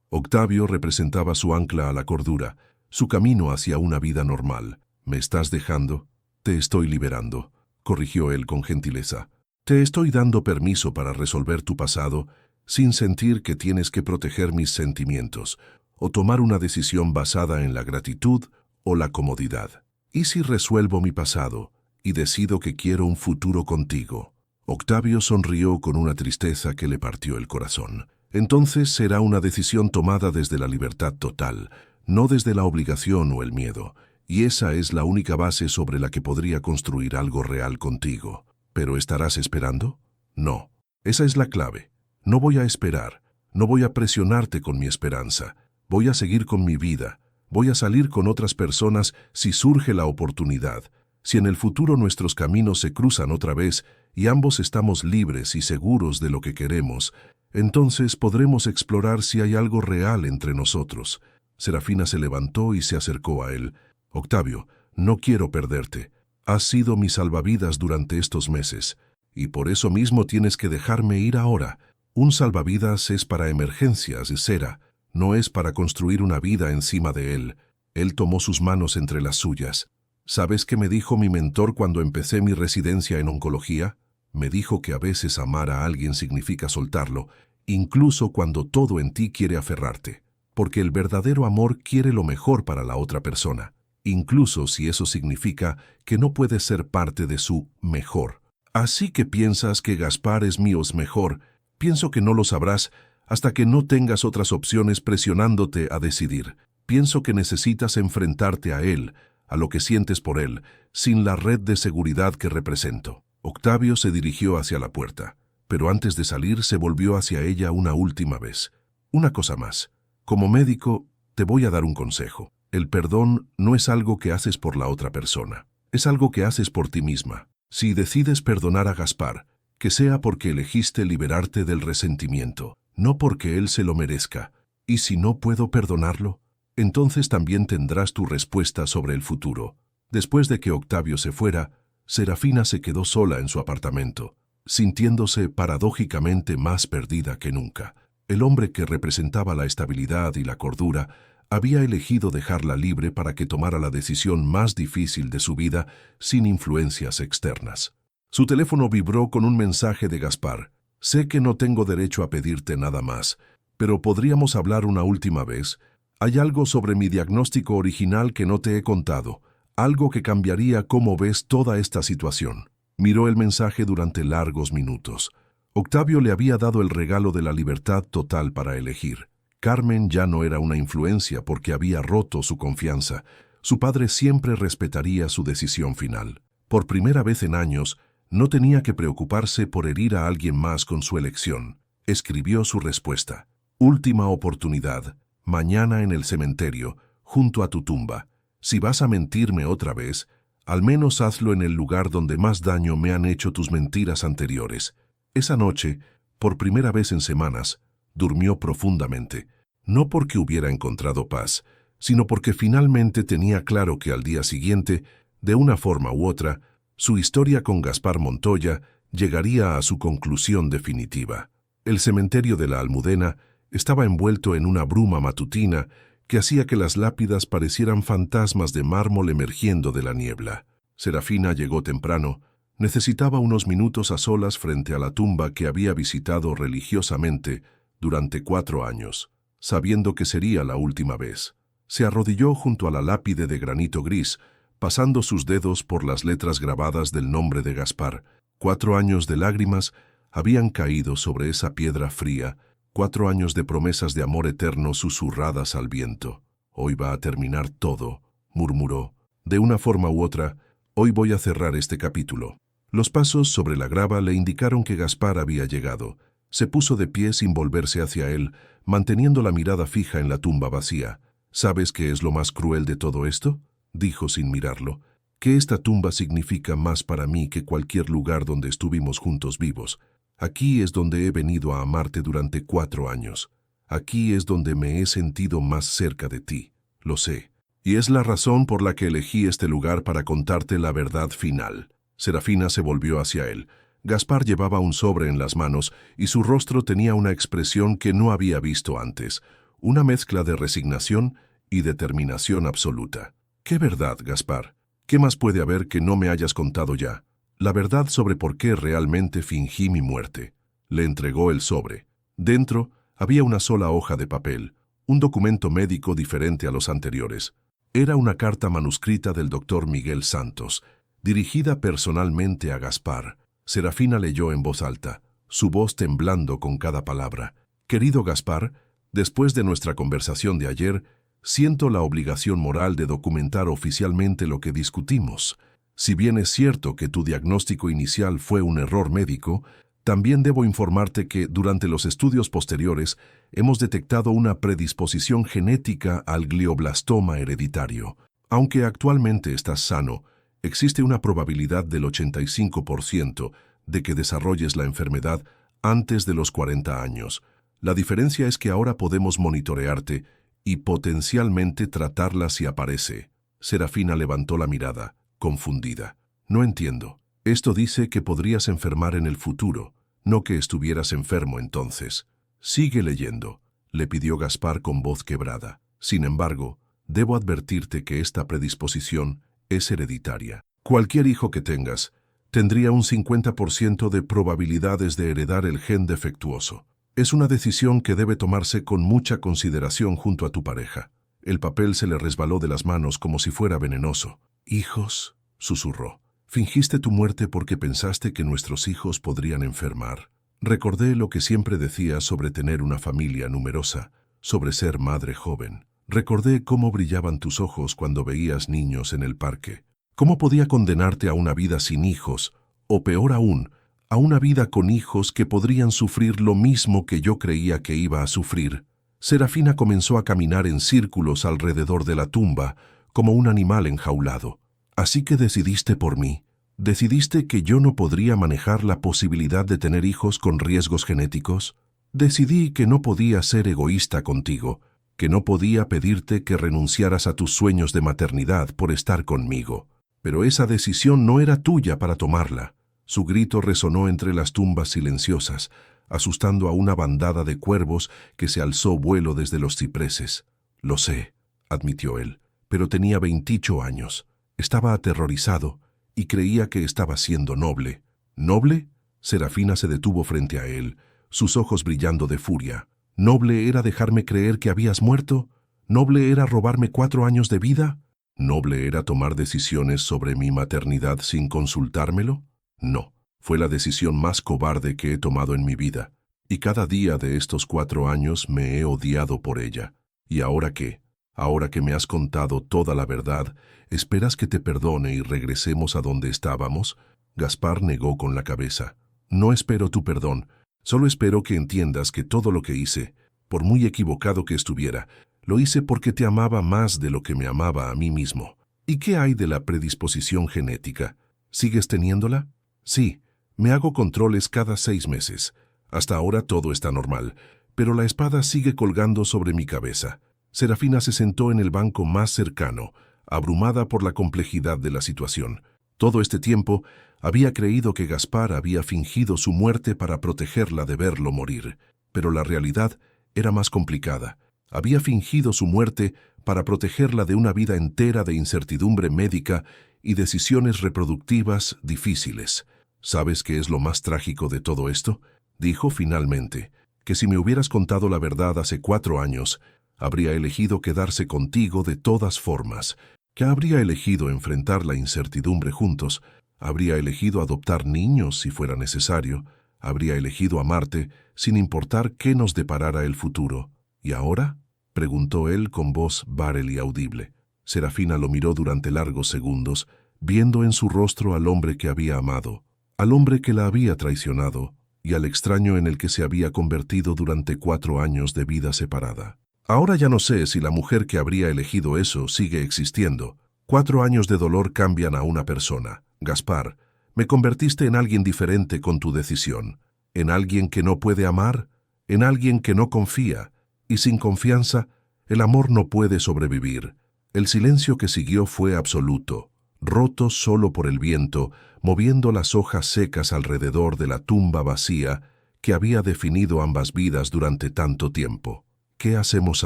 Octavio representaba su ancla a la cordura, su camino hacia una vida normal. «¿Me estás dejando?» «Te estoy liberando», corrigió él con gentileza. «Te estoy dando permiso para resolver tu pasado sin sentir que tienes que proteger mis sentimientos o tomar una decisión basada en la gratitud o la comodidad. ¿Y si resuelvo mi pasado y decido que quiero un futuro contigo?» Octavio sonrió con una tristeza que le partió el corazón. «Entonces será una decisión tomada desde la libertad total, no desde la obligación o el miedo, y esa es la única base sobre la que podría construir algo real contigo. ¿Pero estarás esperando? No. Esa es la clave. No voy a esperar. No voy a presionarte con mi esperanza. Voy a seguir con mi vida. Voy a salir con otras personas si surge la oportunidad. Si en el futuro nuestros caminos se cruzan otra vez y ambos estamos libres y seguros de lo que queremos, entonces podremos explorar si hay algo real entre nosotros». Serafina se levantó y se acercó a él. «Octavio, no quiero perderte. Has sido mi salvavidas durante estos meses, y por eso mismo tienes que dejarme ir ahora. Un salvavidas es para emergencias, Sera, no es para construir una vida encima de él». Él tomó sus manos entre las suyas. «¿Sabes qué me dijo mi mentor cuando empecé mi residencia en oncología? Me dijo que a veces amar a alguien significa soltarlo, incluso cuando todo en ti quiere aferrarte, porque el verdadero amor quiere lo mejor para la otra persona, incluso si eso significa que no puedes ser parte de su mejor. Así que piensas que Gaspar es mío es mejor. Pienso que no lo sabrás hasta que no tengas otras opciones presionándote a decidir. Pienso que necesitas enfrentarte a él, a lo que sientes por él, sin la red de seguridad que represento». Octavio se dirigió hacia la puerta, pero antes de salir se volvió hacia ella una última vez. Una cosa más. Como médico, te voy a dar un consejo. El perdón no es algo que haces por la otra persona. Es algo que haces por ti misma. Si decides perdonar a Gaspar, que sea porque elegiste liberarte del resentimiento, no porque él se lo merezca. Y si no puedo perdonarlo, entonces también tendrás tu respuesta sobre el futuro. Después de que Octavio se fuera, Serafina se quedó sola en su apartamento, sintiéndose paradójicamente más perdida que nunca. El hombre que representaba la estabilidad y la cordura había elegido dejarla libre para que tomara la decisión más difícil de su vida sin influencias externas. Su teléfono vibró con un mensaje de Gaspar. Sé que no tengo derecho a pedirte nada más, pero ¿podríamos hablar una última vez? Hay algo sobre mi diagnóstico original que no te he contado, algo que cambiaría cómo ves toda esta situación. Miró el mensaje durante largos minutos. Octavio le había dado el regalo de la libertad total para elegir. Carmen ya no era una influencia porque había roto su confianza. Su padre siempre respetaría su decisión final. Por primera vez en años, no tenía que preocuparse por herir a alguien más con su elección. Escribió su respuesta. Última oportunidad. Mañana en el cementerio, junto a tu tumba. Si vas a mentirme otra vez, al menos hazlo en el lugar donde más daño me han hecho tus mentiras anteriores. Esa noche, por primera vez en semanas, durmió profundamente, no porque hubiera encontrado paz, sino porque finalmente tenía claro que al día siguiente, de una forma u otra, su historia con Gaspar Montoya llegaría a su conclusión definitiva. El cementerio de la Almudena estaba envuelto en una bruma matutina que hacía que las lápidas parecieran fantasmas de mármol emergiendo de la niebla. Serafina llegó temprano. Necesitaba unos minutos a solas frente a la tumba que había visitado religiosamente durante 4 años, sabiendo que sería la última vez. Se arrodilló junto a la lápide de granito gris, pasando sus dedos por las letras grabadas del nombre de Gaspar. 4 años de lágrimas habían caído sobre esa piedra fría, 4 años de promesas de amor eterno susurradas al viento. Hoy va a terminar todo, murmuró. De una forma u otra, hoy voy a cerrar este capítulo. Los pasos sobre la grava le indicaron que Gaspar había llegado. Se puso de pie sin volverse hacia él, manteniendo la mirada fija en la tumba vacía. ¿Sabes qué es lo más cruel de todo esto?, dijo sin mirarlo. Que esta tumba significa más para mí que cualquier lugar donde estuvimos juntos vivos. Aquí es donde he venido a amarte durante 4 años. Aquí es donde me he sentido más cerca de ti. Lo sé. Y es la razón por la que elegí este lugar para contarte la verdad final. Serafina se volvió hacia él. Gaspar llevaba un sobre en las manos y su rostro tenía una expresión que no había visto antes, una mezcla de resignación y determinación absoluta. ¿Qué verdad, Gaspar? ¿Qué más puede haber que no me hayas contado ya? La verdad sobre por qué realmente fingí mi muerte. Le entregó el sobre. Dentro había una sola hoja de papel, un documento médico diferente a los anteriores. Era una carta manuscrita del doctor Miguel Santos, dirigida personalmente a Gaspar. Serafina leyó en voz alta, su voz temblando con cada palabra. Querido Gaspar, después de nuestra conversación de ayer, siento la obligación moral de documentar oficialmente lo que discutimos. Si bien es cierto que tu diagnóstico inicial fue un error médico, también debo informarte que durante los estudios posteriores hemos detectado una predisposición genética al glioblastoma hereditario. Aunque actualmente estás sano, existe una probabilidad del 85% de que desarrolles la enfermedad antes de los 40 años. La diferencia es que ahora podemos monitorearte y potencialmente tratarla si aparece. Serafina levantó la mirada, confundida. No entiendo. Esto dice que podrías enfermar en el futuro, no que estuvieras enfermo entonces. Sigue leyendo, le pidió Gaspar con voz quebrada. Sin embargo, debo advertirte que esta predisposición es hereditaria. Cualquier hijo que tengas tendría un 50% de probabilidades de heredar el gen defectuoso. Es una decisión que debe tomarse con mucha consideración junto a tu pareja. El papel se le resbaló de las manos como si fuera venenoso. «Hijos», susurró. «Fingiste tu muerte porque pensaste que nuestros hijos podrían enfermar». Recordé lo que siempre decías sobre tener una familia numerosa, sobre ser madre joven. Recordé cómo brillaban tus ojos cuando veías niños en el parque. ¿Cómo podía condenarte a una vida sin hijos o peor aún, a una vida con hijos que podrían sufrir lo mismo que yo creía que iba a sufrir. Serafina comenzó a caminar en círculos alrededor de la tumba, como un animal enjaulado. Así que decidiste por mí. ¿Decidiste que yo no podría manejar la posibilidad de tener hijos con riesgos genéticos? Decidí que no podía ser egoísta contigo, que no podía pedirte que renunciaras a tus sueños de maternidad por estar conmigo. Pero esa decisión no era tuya para tomarla. Su grito resonó entre las tumbas silenciosas, asustando a una bandada de cuervos que se alzó vuelo desde los cipreses. Lo sé, admitió él, pero tenía 28 años. Estaba aterrorizado y creía que estaba siendo noble. ¿Noble? Serafina se detuvo frente a él, sus ojos brillando de furia. ¿Noble era dejarme creer que habías muerto? ¿Noble era robarme 4 años de vida? ¿Noble era tomar decisiones sobre mi maternidad sin consultármelo? No, fue la decisión más cobarde que he tomado en mi vida, y cada día de estos 4 años me he odiado por ella. ¿Y ahora qué? Ahora que me has contado toda la verdad, ¿esperas que te perdone y regresemos a donde estábamos? Gaspar negó con la cabeza. No espero tu perdón, solo espero que entiendas que todo lo que hice, por muy equivocado que estuviera, lo hice porque te amaba más de lo que me amaba a mí mismo. ¿Y qué hay de la predisposición genética? ¿Sigues teniéndola? Sí, me hago controles cada 6 meses. Hasta ahora todo está normal, pero la espada sigue colgando sobre mi cabeza. Serafina se sentó en el banco más cercano, abrumada por la complejidad de la situación. Todo este tiempo había creído que Gaspar había fingido su muerte para protegerla de verlo morir, pero la realidad era más complicada. Había fingido su muerte para protegerla de una vida entera de incertidumbre médica y decisiones reproductivas difíciles. ¿Sabes qué es lo más trágico de todo esto? Dijo finalmente, que si me hubieras contado la verdad hace 4 años, habría elegido quedarse contigo de todas formas, que habría elegido enfrentar la incertidumbre juntos, habría elegido adoptar niños si fuera necesario, habría elegido amarte sin importar qué nos deparara el futuro. ¿Y ahora?, preguntó él con voz bárel y audible. Serafina lo miró durante largos segundos, viendo en su rostro al hombre que había amado, al hombre que la había traicionado y al extraño en el que se había convertido durante 4 años de vida separada. Ahora ya no sé si la mujer que habría elegido eso sigue existiendo. 4 años de dolor cambian a una persona. Gaspar, me convertiste en alguien diferente con tu decisión, en alguien que no puede amar, en alguien que no confía, y sin confianza, el amor no puede sobrevivir. El silencio que siguió fue absoluto, roto solo por el viento, moviendo las hojas secas alrededor de la tumba vacía que había definido ambas vidas durante tanto tiempo. ¿Qué hacemos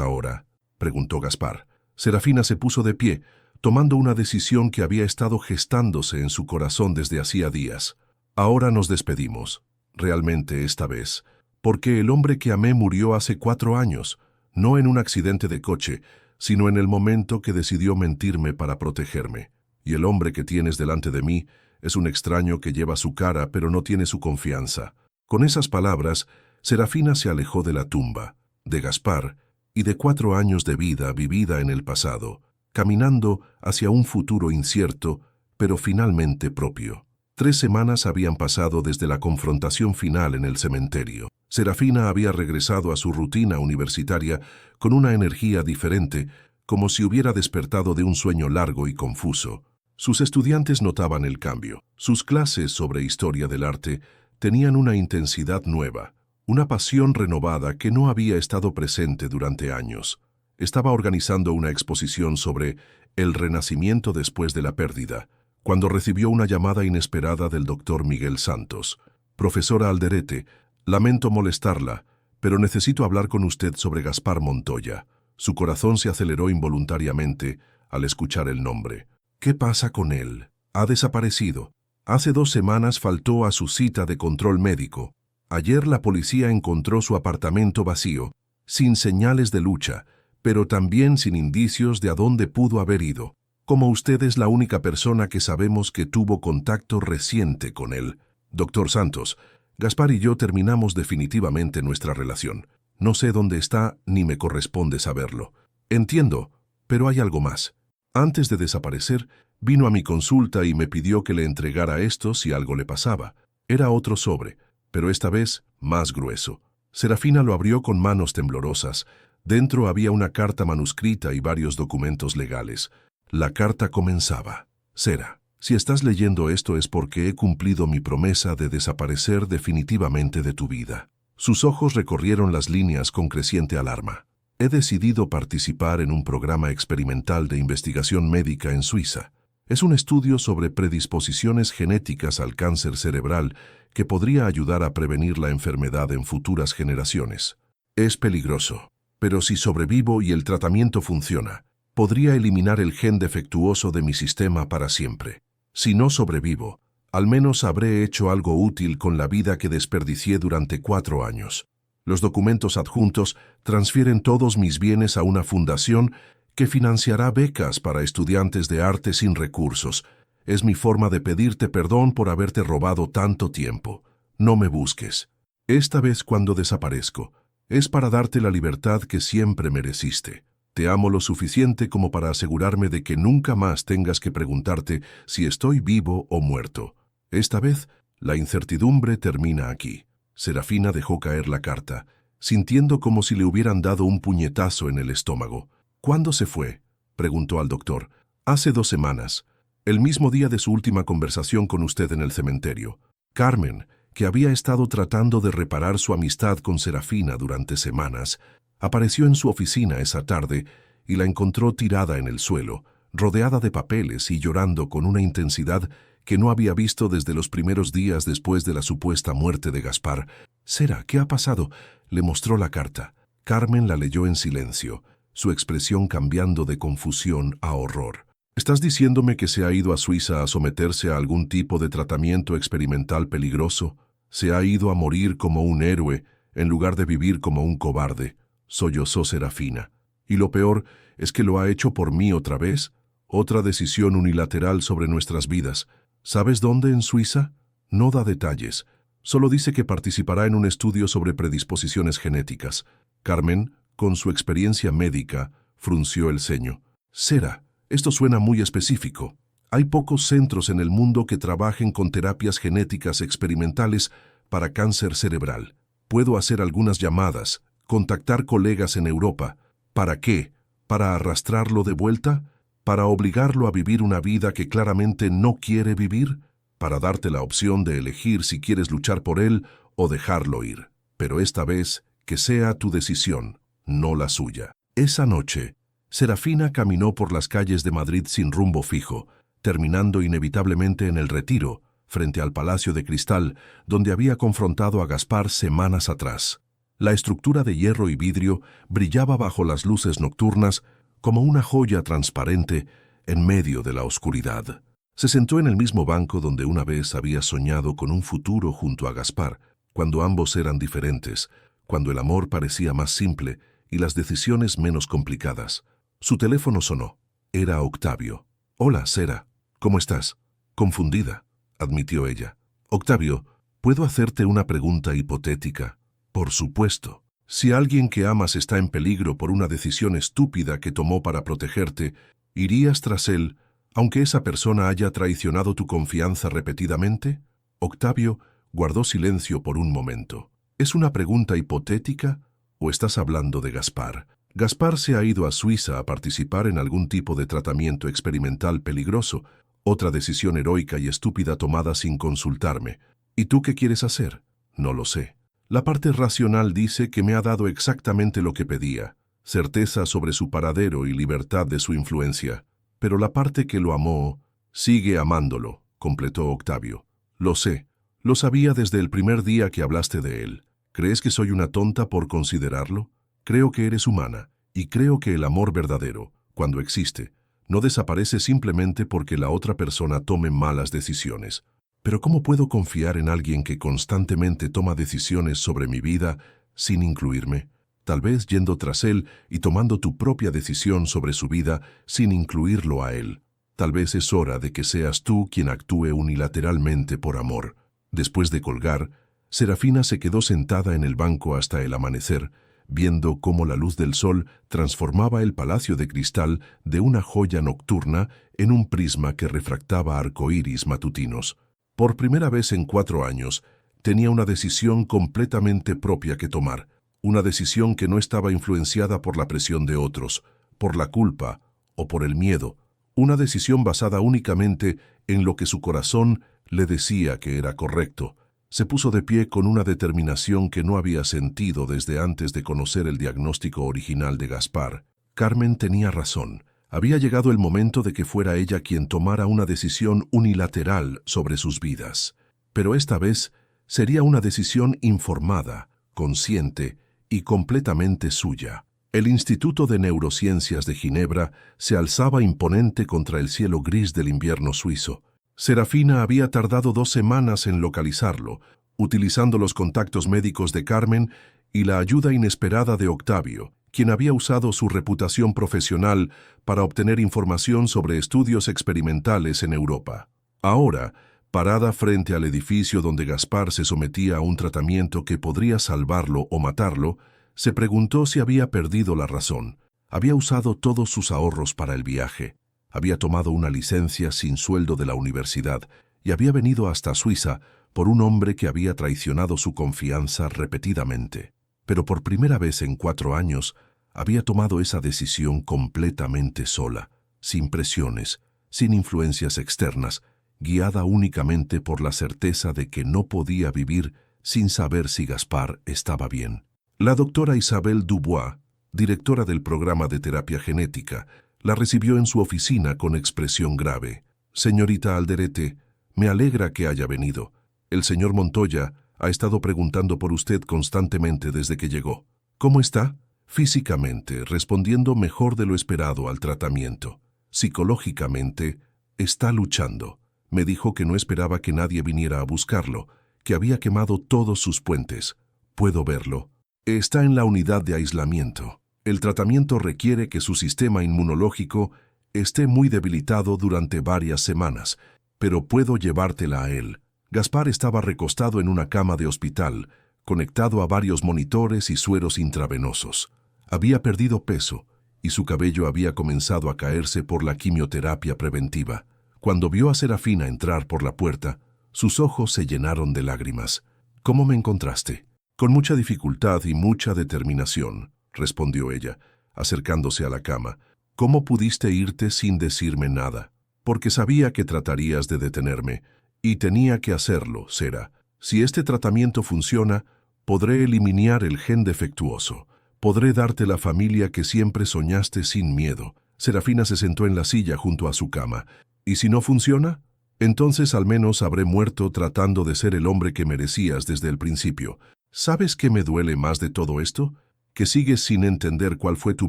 ahora?, preguntó Gaspar. Serafina se puso de pie, tomando una decisión que había estado gestándose en su corazón desde hacía días. Ahora nos despedimos, realmente esta vez, porque el hombre que amé murió hace 4 años, no en un accidente de coche, sino en el momento que decidió mentirme para protegerme. Y el hombre que tienes delante de mí es un extraño que lleva su cara pero no tiene su confianza. Con esas palabras, Serafina se alejó de la tumba, de Gaspar y de 4 años de vida vivida en el pasado, caminando hacia un futuro incierto, pero finalmente propio. 3 semanas habían pasado desde la confrontación final en el cementerio. Serafina había regresado a su rutina universitaria con una energía diferente, como si hubiera despertado de un sueño largo y confuso. Sus estudiantes notaban el cambio. Sus clases sobre historia del arte tenían una intensidad nueva, una pasión renovada que no había estado presente durante años. Estaba organizando una exposición sobre el renacimiento después de la pérdida, cuando recibió una llamada inesperada del doctor Miguel Santos. Profesora Alderete, lamento molestarla, pero necesito hablar con usted sobre Gaspar Montoya. Su corazón se aceleró involuntariamente al escuchar el nombre. ¿Qué pasa con él? Ha desaparecido. Hace 2 semanas faltó a su cita de control médico. Ayer la policía encontró su apartamento vacío, sin señales de lucha, pero también sin indicios de a dónde pudo haber ido. Como usted es la única persona que sabemos que tuvo contacto reciente con él. Doctor Santos, Gaspar y yo terminamos definitivamente nuestra relación. No sé dónde está ni me corresponde saberlo. Entiendo, pero hay algo más. Antes de desaparecer, Vino a mi consulta y me pidió que le entregara esto si algo le pasaba. Era otro sobre, pero esta vez más grueso. Serafina lo abrió con manos temblorosas. Dentro había una carta manuscrita y varios documentos legales. La carta comenzaba: Sera, si estás leyendo esto es porque he cumplido mi promesa de desaparecer definitivamente de tu vida. Sus ojos recorrieron las líneas con creciente alarma. He decidido participar en un programa experimental de investigación médica en Suiza. Es un estudio sobre predisposiciones genéticas al cáncer cerebral que podría ayudar a prevenir la enfermedad en futuras generaciones. Es peligroso, pero si sobrevivo y el tratamiento funciona, podría eliminar el gen defectuoso de mi sistema para siempre. Si no sobrevivo, al menos habré hecho algo útil con la vida que desperdicié durante 4 años. Los documentos adjuntos transfieren todos mis bienes a una fundación que financiará becas para estudiantes de arte sin recursos. Es mi forma de pedirte perdón por haberte robado tanto tiempo. No me busques. Esta vez cuando desaparezco, es para darte la libertad que siempre mereciste. Te amo lo suficiente como para asegurarme de que nunca más tengas que preguntarte si estoy vivo o muerto. Esta vez, la incertidumbre termina aquí. Serafina dejó caer la carta, sintiendo como si le hubieran dado un puñetazo en el estómago. ¿Cuándo se fue?, preguntó al doctor. Hace 2 semanas, el mismo día de su última conversación con usted en el cementerio. Carmen, que había estado tratando de reparar su amistad con Serafina durante semanas, apareció en su oficina esa tarde y la encontró tirada en el suelo, rodeada de papeles y llorando con una intensidad que no había visto desde los primeros días después de la supuesta muerte de Gaspar. «Sera, ¿qué ha pasado?», le mostró la carta. Carmen la leyó en silencio, su expresión cambiando de confusión a horror. «¿Estás diciéndome que se ha ido a Suiza a someterse a algún tipo de tratamiento experimental peligroso? ¿Se ha ido a morir como un héroe en lugar de vivir como un cobarde?», sollozó Serafina. «Y lo peor es que lo ha hecho por mí otra vez. Otra decisión unilateral sobre nuestras vidas. ¿Sabes dónde en Suiza?». No da detalles. Solo dice que participará en un estudio sobre predisposiciones genéticas. Carmen, con su experiencia médica, frunció el ceño. «Sera, esto suena muy específico. Hay pocos centros en el mundo que trabajen con terapias genéticas experimentales para cáncer cerebral. Puedo hacer algunas llamadas, contactar colegas en Europa. ¿Para qué? ¿Para arrastrarlo de vuelta? ¿Para obligarlo a vivir una vida que claramente no quiere vivir? ¿Para darte la opción de elegir si quieres luchar por él o dejarlo ir? Pero esta vez, que sea tu decisión, no la suya». Esa noche, Serafina caminó por las calles de Madrid sin rumbo fijo, terminando inevitablemente en el Retiro, frente al Palacio de Cristal, donde había confrontado a Gaspar semanas atrás. La estructura de hierro y vidrio brillaba bajo las luces nocturnas como una joya transparente en medio de la oscuridad. Se sentó en el mismo banco donde una vez había soñado con un futuro junto a Gaspar, cuando ambos eran diferentes, cuando el amor parecía más simple y las decisiones menos complicadas. Su teléfono sonó. Era Octavio. «Hola, Sera. ¿Cómo estás?». «Confundida», admitió ella. «Octavio, ¿puedo hacerte una pregunta hipotética?». «Por supuesto. Si alguien que amas está en peligro por una decisión estúpida que tomó para protegerte, ¿irías tras él, aunque esa persona haya traicionado tu confianza repetidamente?». Octavio guardó silencio por un momento. «¿Es una pregunta hipotética o estás hablando de Gaspar?». «Gaspar se ha ido a Suiza a participar en algún tipo de tratamiento experimental peligroso, otra decisión heroica y estúpida tomada sin consultarme. ¿Y tú qué quieres hacer?». «No lo sé. La parte racional dice que me ha dado exactamente lo que pedía, certeza sobre su paradero y libertad de su influencia. Pero la parte que lo amó sigue amándolo», completó Octavio. «Lo sé. Lo sabía desde el primer día que hablaste de él. ¿Crees que soy una tonta por considerarlo? Creo que eres humana, y creo que el amor verdadero, cuando existe, no desaparece simplemente porque la otra persona tome malas decisiones. Pero ¿cómo puedo confiar en alguien que constantemente toma decisiones sobre mi vida sin incluirme? Tal vez yendo tras él y tomando tu propia decisión sobre su vida sin incluirlo a él. Tal vez es hora de que seas tú quien actúe unilateralmente por amor». Después de colgar, Serafina se quedó sentada en el banco hasta el amanecer, viendo cómo la luz del sol transformaba el palacio de cristal de una joya nocturna en un prisma que refractaba arcoíris matutinos. Por primera vez en 4 años, tenía una decisión completamente propia que tomar, una decisión que no estaba influenciada por la presión de otros, por la culpa o por el miedo, una decisión basada únicamente en lo que su corazón le decía que era correcto. Se puso de pie con una determinación que no había sentido desde antes de conocer el diagnóstico original de Gaspar. Carmen tenía razón. Había llegado el momento de que fuera ella quien tomara una decisión unilateral sobre sus vidas. Pero esta vez sería una decisión informada, consciente y completamente suya. El Instituto de Neurociencias de Ginebra se alzaba imponente contra el cielo gris del invierno suizo. Serafina había tardado 2 semanas en localizarlo, utilizando los contactos médicos de Carmen y la ayuda inesperada de Octavio, quien había usado su reputación profesional para obtener información sobre estudios experimentales en Europa. Ahora, parada frente al edificio donde Gaspar se sometía a un tratamiento que podría salvarlo o matarlo, se preguntó si había perdido la razón. Había usado todos sus ahorros para el viaje. Había tomado una licencia sin sueldo de la universidad y había venido hasta Suiza por un hombre que había traicionado su confianza repetidamente. Pero por primera vez en 4 años había tomado esa decisión completamente sola, sin presiones, sin influencias externas, guiada únicamente por la certeza de que no podía vivir sin saber si Gaspar estaba bien. La doctora Isabelle Dubois, directora del programa de terapia genética, la recibió en su oficina con expresión grave. «Señorita Alderete, me alegra que haya venido. El señor Montoya ha estado preguntando por usted constantemente desde que llegó. ¿Cómo está?» Físicamente, respondiendo mejor de lo esperado al tratamiento. Psicológicamente, está luchando. Me dijo que no esperaba que nadie viniera a buscarlo, que había quemado todos sus puentes. Puedo verlo. Está en la unidad de aislamiento. El tratamiento requiere que su sistema inmunológico esté muy debilitado durante varias semanas, pero puedo llevártela a él. Gaspar estaba recostado en una cama de hospital, conectado a varios monitores y sueros intravenosos. Había perdido peso y su cabello había comenzado a caerse por la quimioterapia preventiva. Cuando vio a Serafina entrar por la puerta, sus ojos se llenaron de lágrimas. «¿Cómo me encontraste?» «Con mucha dificultad y mucha determinación», respondió ella, acercándose a la cama. «¿Cómo pudiste irte sin decirme nada?» «Porque sabía que tratarías de detenerme, y tenía que hacerlo, Sera. Si este tratamiento funciona, podré eliminar el gen defectuoso. Podré darte la familia que siempre soñaste sin miedo». Serafina se sentó en la silla junto a su cama. «¿Y si no funciona? Entonces al menos habré muerto tratando de ser el hombre que merecías desde el principio. ¿Sabes qué me duele más de todo esto? Que sigues sin entender cuál fue tu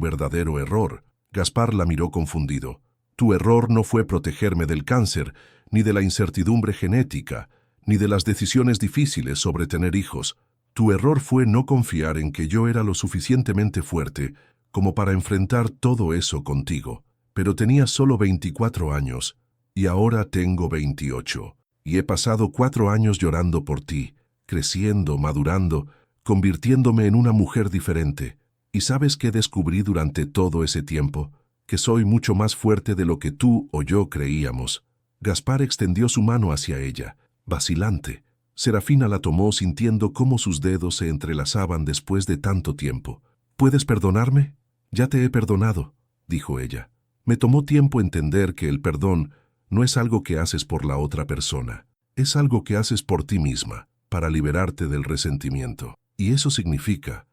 verdadero error». Gaspar la miró confundido. «Tu error no fue protegerme del cáncer, ni de la incertidumbre genética, ni de las decisiones difíciles sobre tener hijos. Tu error fue no confiar en que yo era lo suficientemente fuerte como para enfrentar todo eso contigo. Pero tenía solo 24 años, y ahora tengo 28, y he pasado 4 años llorando por ti, creciendo, madurando, convirtiéndome en una mujer diferente. ¿Y sabes qué descubrí durante todo ese tiempo? Que soy mucho más fuerte de lo que tú o yo creíamos». Gaspar extendió su mano hacia ella, vacilante. Serafina la tomó sintiendo cómo sus dedos se entrelazaban después de tanto tiempo. «¿Puedes perdonarme?» «Ya te he perdonado», dijo ella. «Me tomó tiempo entender que el perdón no es algo que haces por la otra persona. Es algo que haces por ti misma, para liberarte del resentimiento. Y eso significa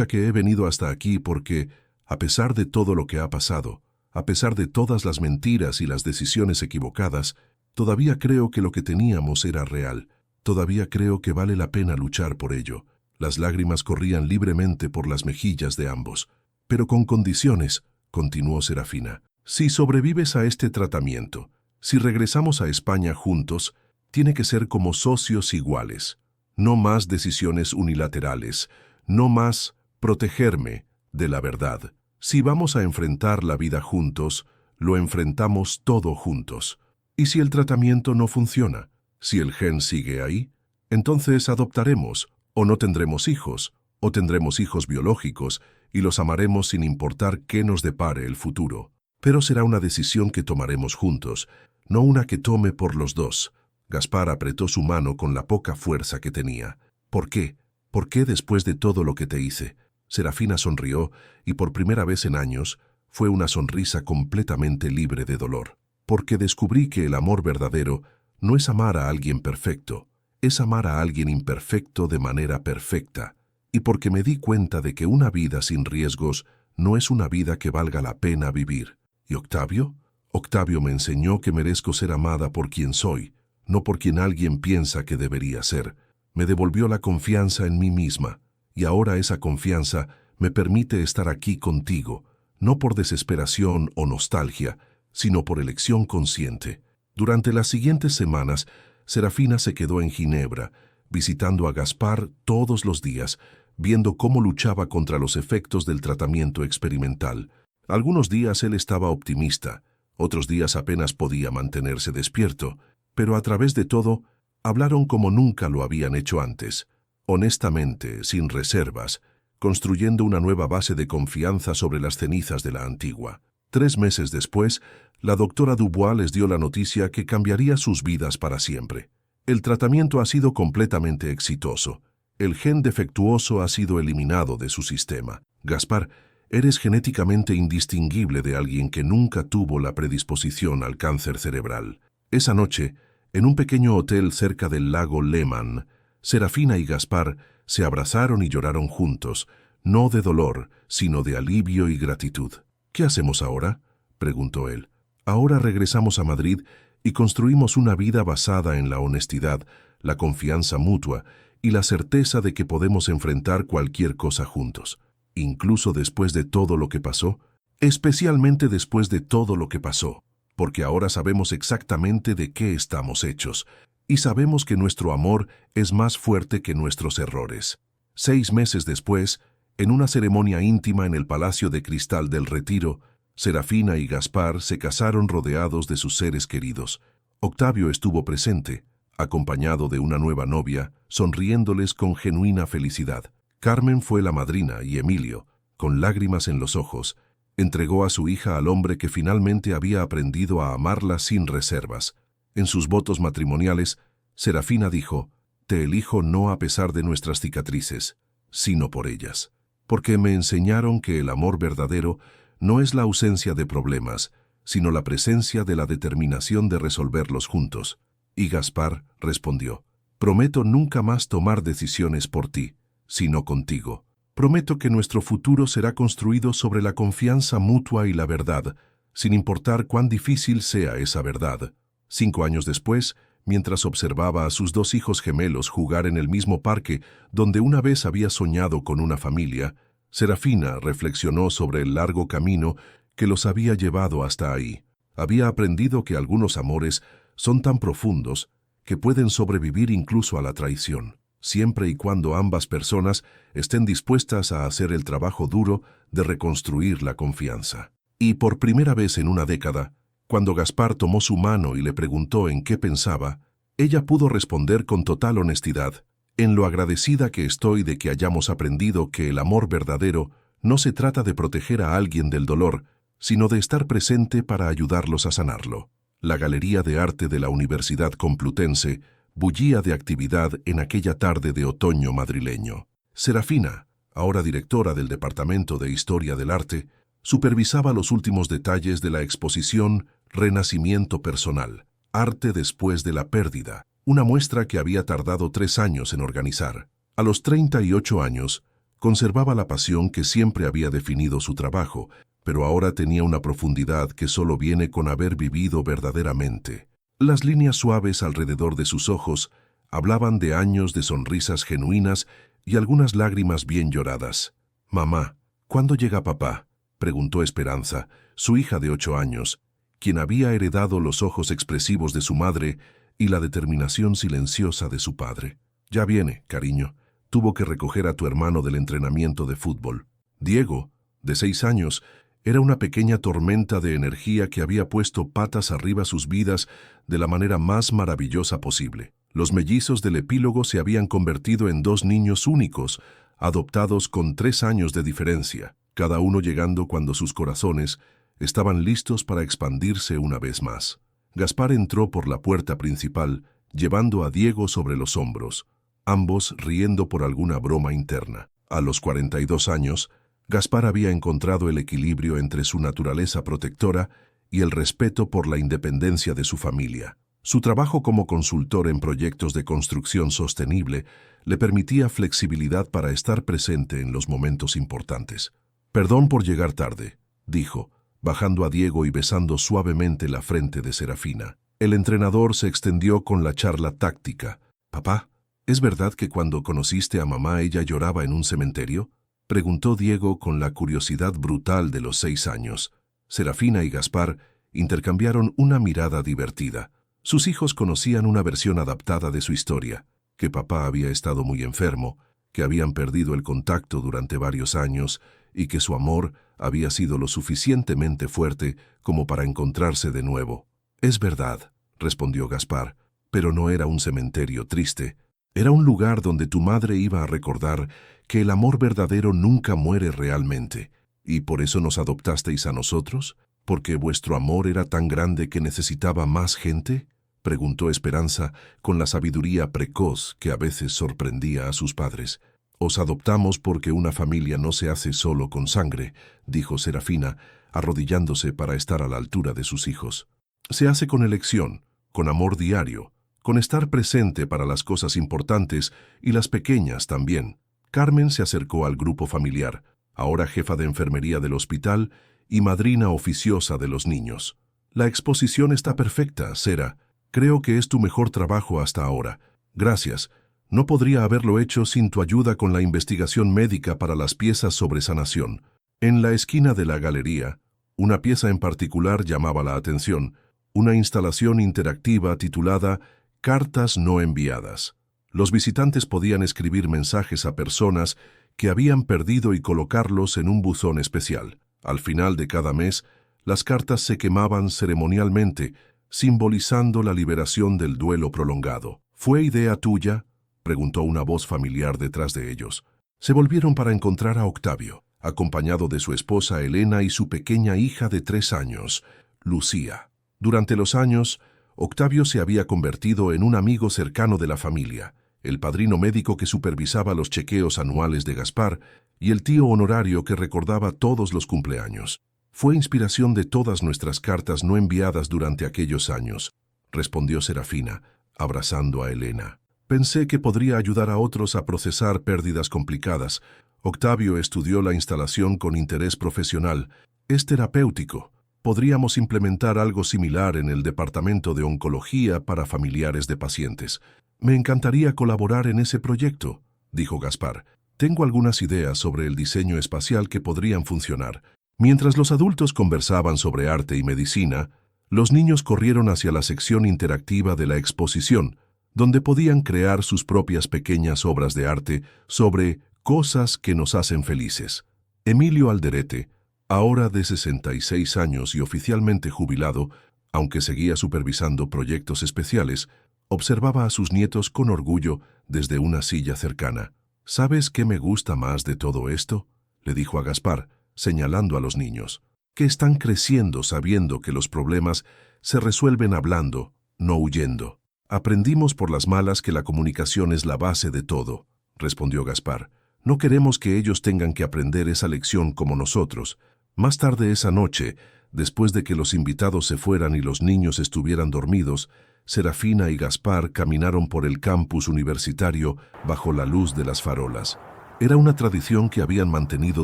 que he venido hasta aquí porque, a pesar de todo lo que ha pasado, a pesar de todas las mentiras y las decisiones equivocadas, todavía creo que lo que teníamos era real. Todavía creo que vale la pena luchar por ello». Las lágrimas corrían libremente por las mejillas de ambos. «Pero con condiciones», continuó Serafina. «Si sobrevives a este tratamiento, si regresamos a España juntos, tiene que ser como socios iguales. No más decisiones unilaterales, no más protegerme de la verdad. Si vamos a enfrentar la vida juntos, lo enfrentamos todo juntos. Y si el tratamiento no funciona, si el gen sigue ahí, entonces adoptaremos, o no tendremos hijos, o tendremos hijos biológicos y los amaremos sin importar qué nos depare el futuro. Pero será una decisión que tomaremos juntos, no una que tome por los dos. Gaspar apretó su mano con la poca fuerza que tenía. ¿Por qué? ¿Por qué después de todo lo que te hice? Serafina sonrió y por primera vez en años fue una sonrisa completamente libre de dolor. Porque descubrí que el amor verdadero no es amar a alguien perfecto, es amar a alguien imperfecto de manera perfecta. Y porque me di cuenta de que una vida sin riesgos no es una vida que valga la pena vivir. ¿Y Octavio? Octavio me enseñó que merezco ser amada por quien soy, no por quien alguien piensa que debería ser. Me devolvió la confianza en mí misma, y ahora esa confianza me permite estar aquí contigo, no por desesperación o nostalgia, sino por elección consciente. Durante las siguientes semanas, Serafina se quedó en Ginebra, visitando a Gaspar todos los días, viendo cómo luchaba contra los efectos del tratamiento experimental. Algunos días él estaba optimista, otros días apenas podía mantenerse despierto, pero a través de todo, hablaron como nunca lo habían hecho antes, honestamente, sin reservas, construyendo una nueva base de confianza sobre las cenizas de la antigua. 3 meses después, la doctora Dubois les dio la noticia que cambiaría sus vidas para siempre. El tratamiento ha sido completamente exitoso. El gen defectuoso ha sido eliminado de su sistema. Gaspar, eres genéticamente indistinguible de alguien que nunca tuvo la predisposición al cáncer cerebral. Esa noche, en un pequeño hotel cerca del lago Lehmann, Serafina y Gaspar se abrazaron y lloraron juntos, no de dolor, sino de alivio y gratitud. ¿Qué hacemos ahora?, preguntó él. Ahora regresamos a Madrid y construimos una vida basada en la honestidad, la confianza mutua y la certeza de que podemos enfrentar cualquier cosa juntos, incluso después de todo lo que pasó, especialmente después de todo lo que pasó, porque ahora sabemos exactamente de qué estamos hechos y sabemos que nuestro amor es más fuerte que nuestros errores. 6 meses después, en una ceremonia íntima en el Palacio de Cristal del Retiro, Serafina y Gaspar se casaron rodeados de sus seres queridos. Octavio estuvo presente, acompañado de una nueva novia, sonriéndoles con genuina felicidad. Carmen fue la madrina y Emilio, con lágrimas en los ojos, entregó a su hija al hombre que finalmente había aprendido a amarla sin reservas. En sus votos matrimoniales, Serafina dijo: «Te elijo no a pesar de nuestras cicatrices, sino por ellas, porque me enseñaron que el amor verdadero no es la ausencia de problemas, sino la presencia de la determinación de resolverlos juntos». Y Gaspar respondió: «Prometo nunca más tomar decisiones por ti, sino contigo. Prometo que nuestro futuro será construido sobre la confianza mutua y la verdad, sin importar cuán difícil sea esa verdad». 5 años después, mientras observaba a sus 2 hijos gemelos jugar en el mismo parque donde una vez había soñado con una familia, Serafina reflexionó sobre el largo camino que los había llevado hasta ahí. Había aprendido que algunos amores son tan profundos que pueden sobrevivir incluso a la traición, siempre y cuando ambas personas estén dispuestas a hacer el trabajo duro de reconstruir la confianza. Y por primera vez en una década, cuando Gaspar tomó su mano y le preguntó en qué pensaba, ella pudo responder con total honestidad: «En lo agradecida que estoy de que hayamos aprendido que el amor verdadero no se trata de proteger a alguien del dolor, sino de estar presente para ayudarlos a sanarlo». La Galería de Arte de la Universidad Complutense bullía de actividad en aquella tarde de otoño madrileño. Serafina, ahora directora del Departamento de Historia del Arte, supervisaba los últimos detalles de la exposición Renacimiento Personal, Arte después de la pérdida, una muestra que había tardado 3 años en organizar. A los 38 años, conservaba la pasión que siempre había definido su trabajo, pero ahora tenía una profundidad que solo viene con haber vivido verdaderamente. Las líneas suaves alrededor de sus ojos hablaban de años de sonrisas genuinas y algunas lágrimas bien lloradas. «Mamá, ¿cuándo llega papá?», preguntó Esperanza, su hija de 8 años, quien había heredado los ojos expresivos de su madre y la determinación silenciosa de su padre. «Ya viene, cariño. Tuvo que recoger a tu hermano del entrenamiento de fútbol». Diego, de 6 años, era una pequeña tormenta de energía que había puesto patas arriba sus vidas de la manera más maravillosa posible. Los mellizos del epílogo se habían convertido en 2 niños únicos, adoptados con 3 años de diferencia, cada uno llegando cuando sus corazones estaban listos para expandirse una vez más. Gaspar entró por la puerta principal, llevando a Diego sobre los hombros, ambos riendo por alguna broma interna. A los 42 años, Gaspar había encontrado el equilibrio entre su naturaleza protectora y el respeto por la independencia de su familia. Su trabajo como consultor en proyectos de construcción sostenible le permitía flexibilidad para estar presente en los momentos importantes. «Perdón por llegar tarde», dijo, bajando a Diego y besando suavemente la frente de Serafina. El entrenador se extendió con la charla táctica. «Papá, ¿es verdad que cuando conociste a mamá ella lloraba en un cementerio?», preguntó Diego con la curiosidad brutal de los 6 años. Serafina y Gaspar intercambiaron una mirada divertida. Sus hijos conocían una versión adaptada de su historia, que papá había estado muy enfermo, que habían perdido el contacto durante varios años y que su amor había sido lo suficientemente fuerte como para encontrarse de nuevo. «Es verdad», respondió Gaspar, «pero no era un cementerio triste. Era un lugar donde tu madre iba a recordar que el amor verdadero nunca muere realmente. ¿Y por eso nos adoptasteis a nosotros? ¿Porque vuestro amor era tan grande que necesitaba más gente?», preguntó Esperanza con la sabiduría precoz que a veces sorprendía a sus padres. «Os adoptamos porque una familia no se hace solo con sangre», dijo Serafina, arrodillándose para estar a la altura de sus hijos. «Se hace con elección, con amor diario, con estar presente para las cosas importantes y las pequeñas también». Carmen se acercó al grupo familiar, ahora jefa de enfermería del hospital y madrina oficiosa de los niños. «La exposición está perfecta, Sera. Creo que es tu mejor trabajo hasta ahora. Gracias. No podría haberlo hecho sin tu ayuda con la investigación médica para las piezas sobre sanación». En la esquina de la galería, una pieza en particular llamaba la atención, una instalación interactiva titulada «Cartas no enviadas». Los visitantes podían escribir mensajes a personas que habían perdido y colocarlos en un buzón especial. Al final de cada mes, las cartas se quemaban ceremonialmente, simbolizando la liberación del duelo prolongado. «¿Fue idea tuya?», preguntó una voz familiar detrás de ellos. Se volvieron para encontrar a Octavio, acompañado de su esposa Elena y su pequeña hija de 3 años, Lucía. Durante los años, Octavio se había convertido en un amigo cercano de la familia, el padrino médico que supervisaba los chequeos anuales de Gaspar y el tío honorario que recordaba todos los cumpleaños. «Fue inspiración de todas nuestras cartas no enviadas durante aquellos años», respondió Serafina, abrazando a Elena. «Pensé que podría ayudar a otros a procesar pérdidas complicadas. Octavio estudió la instalación con interés profesional. Es terapéutico. Podríamos implementar algo similar en el departamento de oncología para familiares de pacientes. Me encantaría colaborar en ese proyecto», dijo Gaspar. «Tengo algunas ideas sobre el diseño espacial que podrían funcionar». Mientras los adultos conversaban sobre arte y medicina, los niños corrieron hacia la sección interactiva de la exposición, donde podían crear sus propias pequeñas obras de arte sobre cosas que nos hacen felices. Emilio Alderete, ahora de 66 años y oficialmente jubilado, aunque seguía supervisando proyectos especiales, observaba a sus nietos con orgullo desde una silla cercana. «¿Sabes qué me gusta más de todo esto?», le dijo a Gaspar, señalando a los niños, «que están creciendo sabiendo que los problemas se resuelven hablando, no huyendo». «Aprendimos por las malas que la comunicación es la base de todo», respondió Gaspar. «No queremos que ellos tengan que aprender esa lección como nosotros». Más tarde esa noche, después de que los invitados se fueran y los niños estuvieran dormidos, Serafina y Gaspar caminaron por el campus universitario bajo la luz de las farolas. Era una tradición que habían mantenido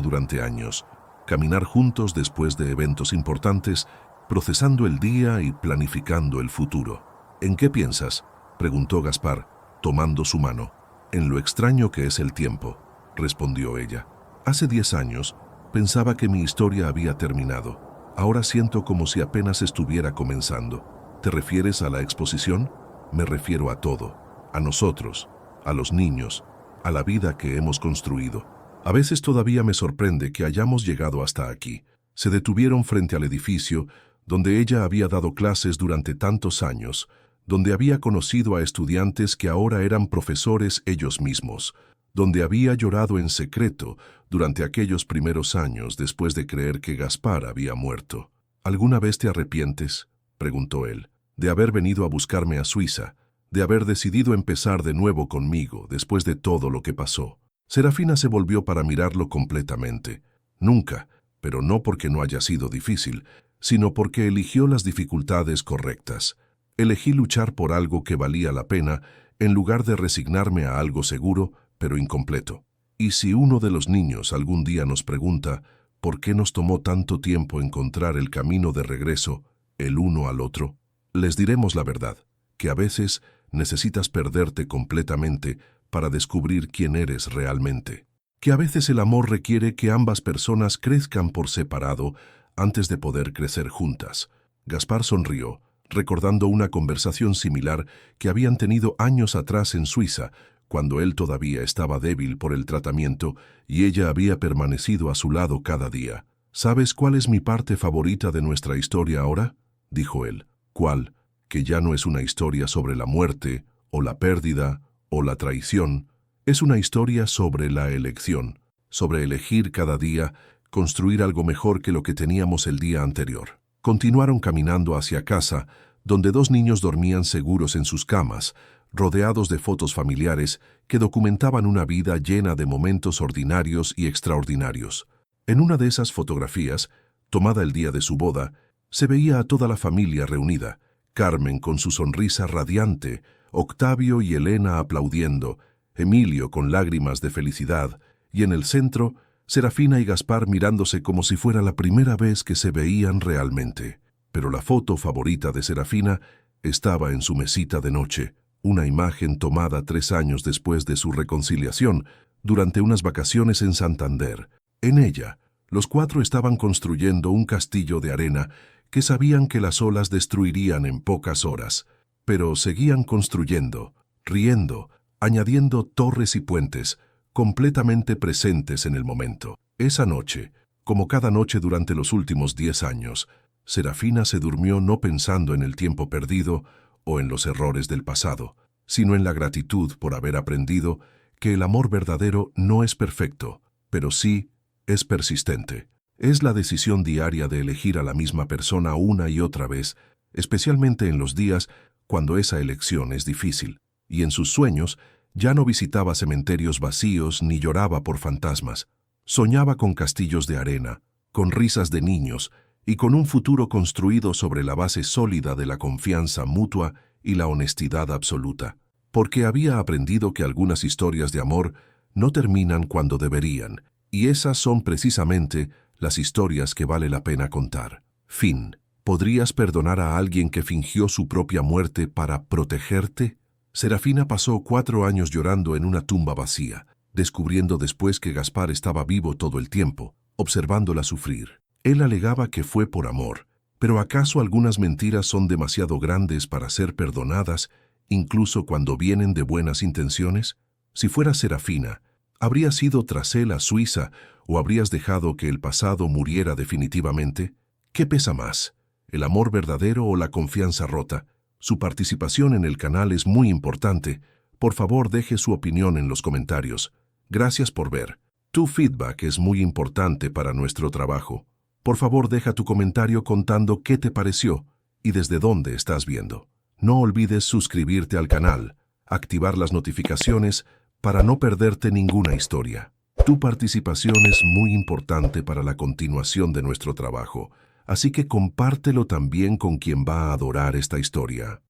durante años, caminar juntos después de eventos importantes, procesando el día y planificando el futuro. «¿En qué piensas?», preguntó Gaspar, tomando su mano. «En lo extraño que es el tiempo», respondió ella. «Hace 10 años pensaba que mi historia había terminado. Ahora siento como si apenas estuviera comenzando». «¿Te refieres a la exposición?». «Me refiero a todo, a nosotros, a los niños, a la vida que hemos construido. A veces todavía me sorprende que hayamos llegado hasta aquí». Se detuvieron frente al edificio donde ella había dado clases durante tantos años, donde había conocido a estudiantes que ahora eran profesores ellos mismos, donde había llorado en secreto durante aquellos primeros años después de creer que Gaspar había muerto. ¿Alguna vez te arrepientes?, preguntó él, de haber venido a buscarme a Suiza, de haber decidido empezar de nuevo conmigo después de todo lo que pasó. Serafina se volvió para mirarlo completamente. Nunca, pero no porque no haya sido difícil, sino porque eligió las dificultades correctas. Elegí luchar por algo que valía la pena en lugar de resignarme a algo seguro, pero incompleto. Y si uno de los niños algún día nos pregunta por qué nos tomó tanto tiempo encontrar el camino de regreso el uno al otro, les diremos la verdad, que a veces necesitas perderte completamente para descubrir quién eres realmente. Que a veces el amor requiere que ambas personas crezcan por separado antes de poder crecer juntas. Gaspar sonrió, recordando una conversación similar que habían tenido años atrás en Suiza, cuando él todavía estaba débil por el tratamiento y ella había permanecido a su lado cada día. ¿Sabes cuál es mi parte favorita de nuestra historia ahora?, dijo él. ¿Cuál? Que ya no es una historia sobre la muerte, o la pérdida, o la traición. Es una historia sobre la elección, sobre elegir cada día, construir algo mejor que lo que teníamos el día anterior. Continuaron caminando hacia casa, donde dos niños dormían seguros en sus camas, rodeados de fotos familiares que documentaban una vida llena de momentos ordinarios y extraordinarios. En una de esas fotografías, tomada el día de su boda, se veía a toda la familia reunida, Carmen con su sonrisa radiante, Octavio y Elena aplaudiendo, Emilio con lágrimas de felicidad, y en el centro, Serafina y Gaspar mirándose como si fuera la primera vez que se veían realmente. Pero la foto favorita de Serafina estaba en su mesita de noche, una imagen tomada 3 años después de su reconciliación, durante unas vacaciones en Santander. En ella, los 4 estaban construyendo un castillo de arena que sabían que las olas destruirían en pocas horas, pero seguían construyendo, riendo, añadiendo torres y puentes, completamente presentes en el momento. Esa noche, como cada noche durante los últimos 10 años, Serafina se durmió no pensando en el tiempo perdido o en los errores del pasado, sino en la gratitud por haber aprendido que el amor verdadero no es perfecto, pero sí es persistente. Es la decisión diaria de elegir a la misma persona una y otra vez, especialmente en los días cuando esa elección es difícil. Y en sus sueños ya no visitaba cementerios vacíos ni lloraba por fantasmas. Soñaba con castillos de arena, con risas de niños y con un futuro construido sobre la base sólida de la confianza mutua y la honestidad absoluta. Porque había aprendido que algunas historias de amor no terminan cuando deberían, y esas son precisamente las historias que vale la pena contar. Fin. ¿Podrías perdonar a alguien que fingió su propia muerte para protegerte? Serafina pasó 4 años llorando en una tumba vacía, descubriendo después que Gaspar estaba vivo todo el tiempo, observándola sufrir. Él alegaba que fue por amor, pero ¿acaso algunas mentiras son demasiado grandes para ser perdonadas, incluso cuando vienen de buenas intenciones? Si fuera Serafina, ¿habrías ido tras él a Suiza o habrías dejado que el pasado muriera definitivamente? ¿Qué pesa más, el amor verdadero o la confianza rota? Su participación en el canal es muy importante. Por favor, deje su opinión en los comentarios. Gracias por ver. Tu feedback es muy importante para nuestro trabajo. Por favor, deja tu comentario contando qué te pareció y desde dónde estás viendo. No olvides suscribirte al canal, activar las notificaciones para no perderte ninguna historia. Tu participación es muy importante para la continuación de nuestro trabajo, así que compártelo también con quien va a adorar esta historia.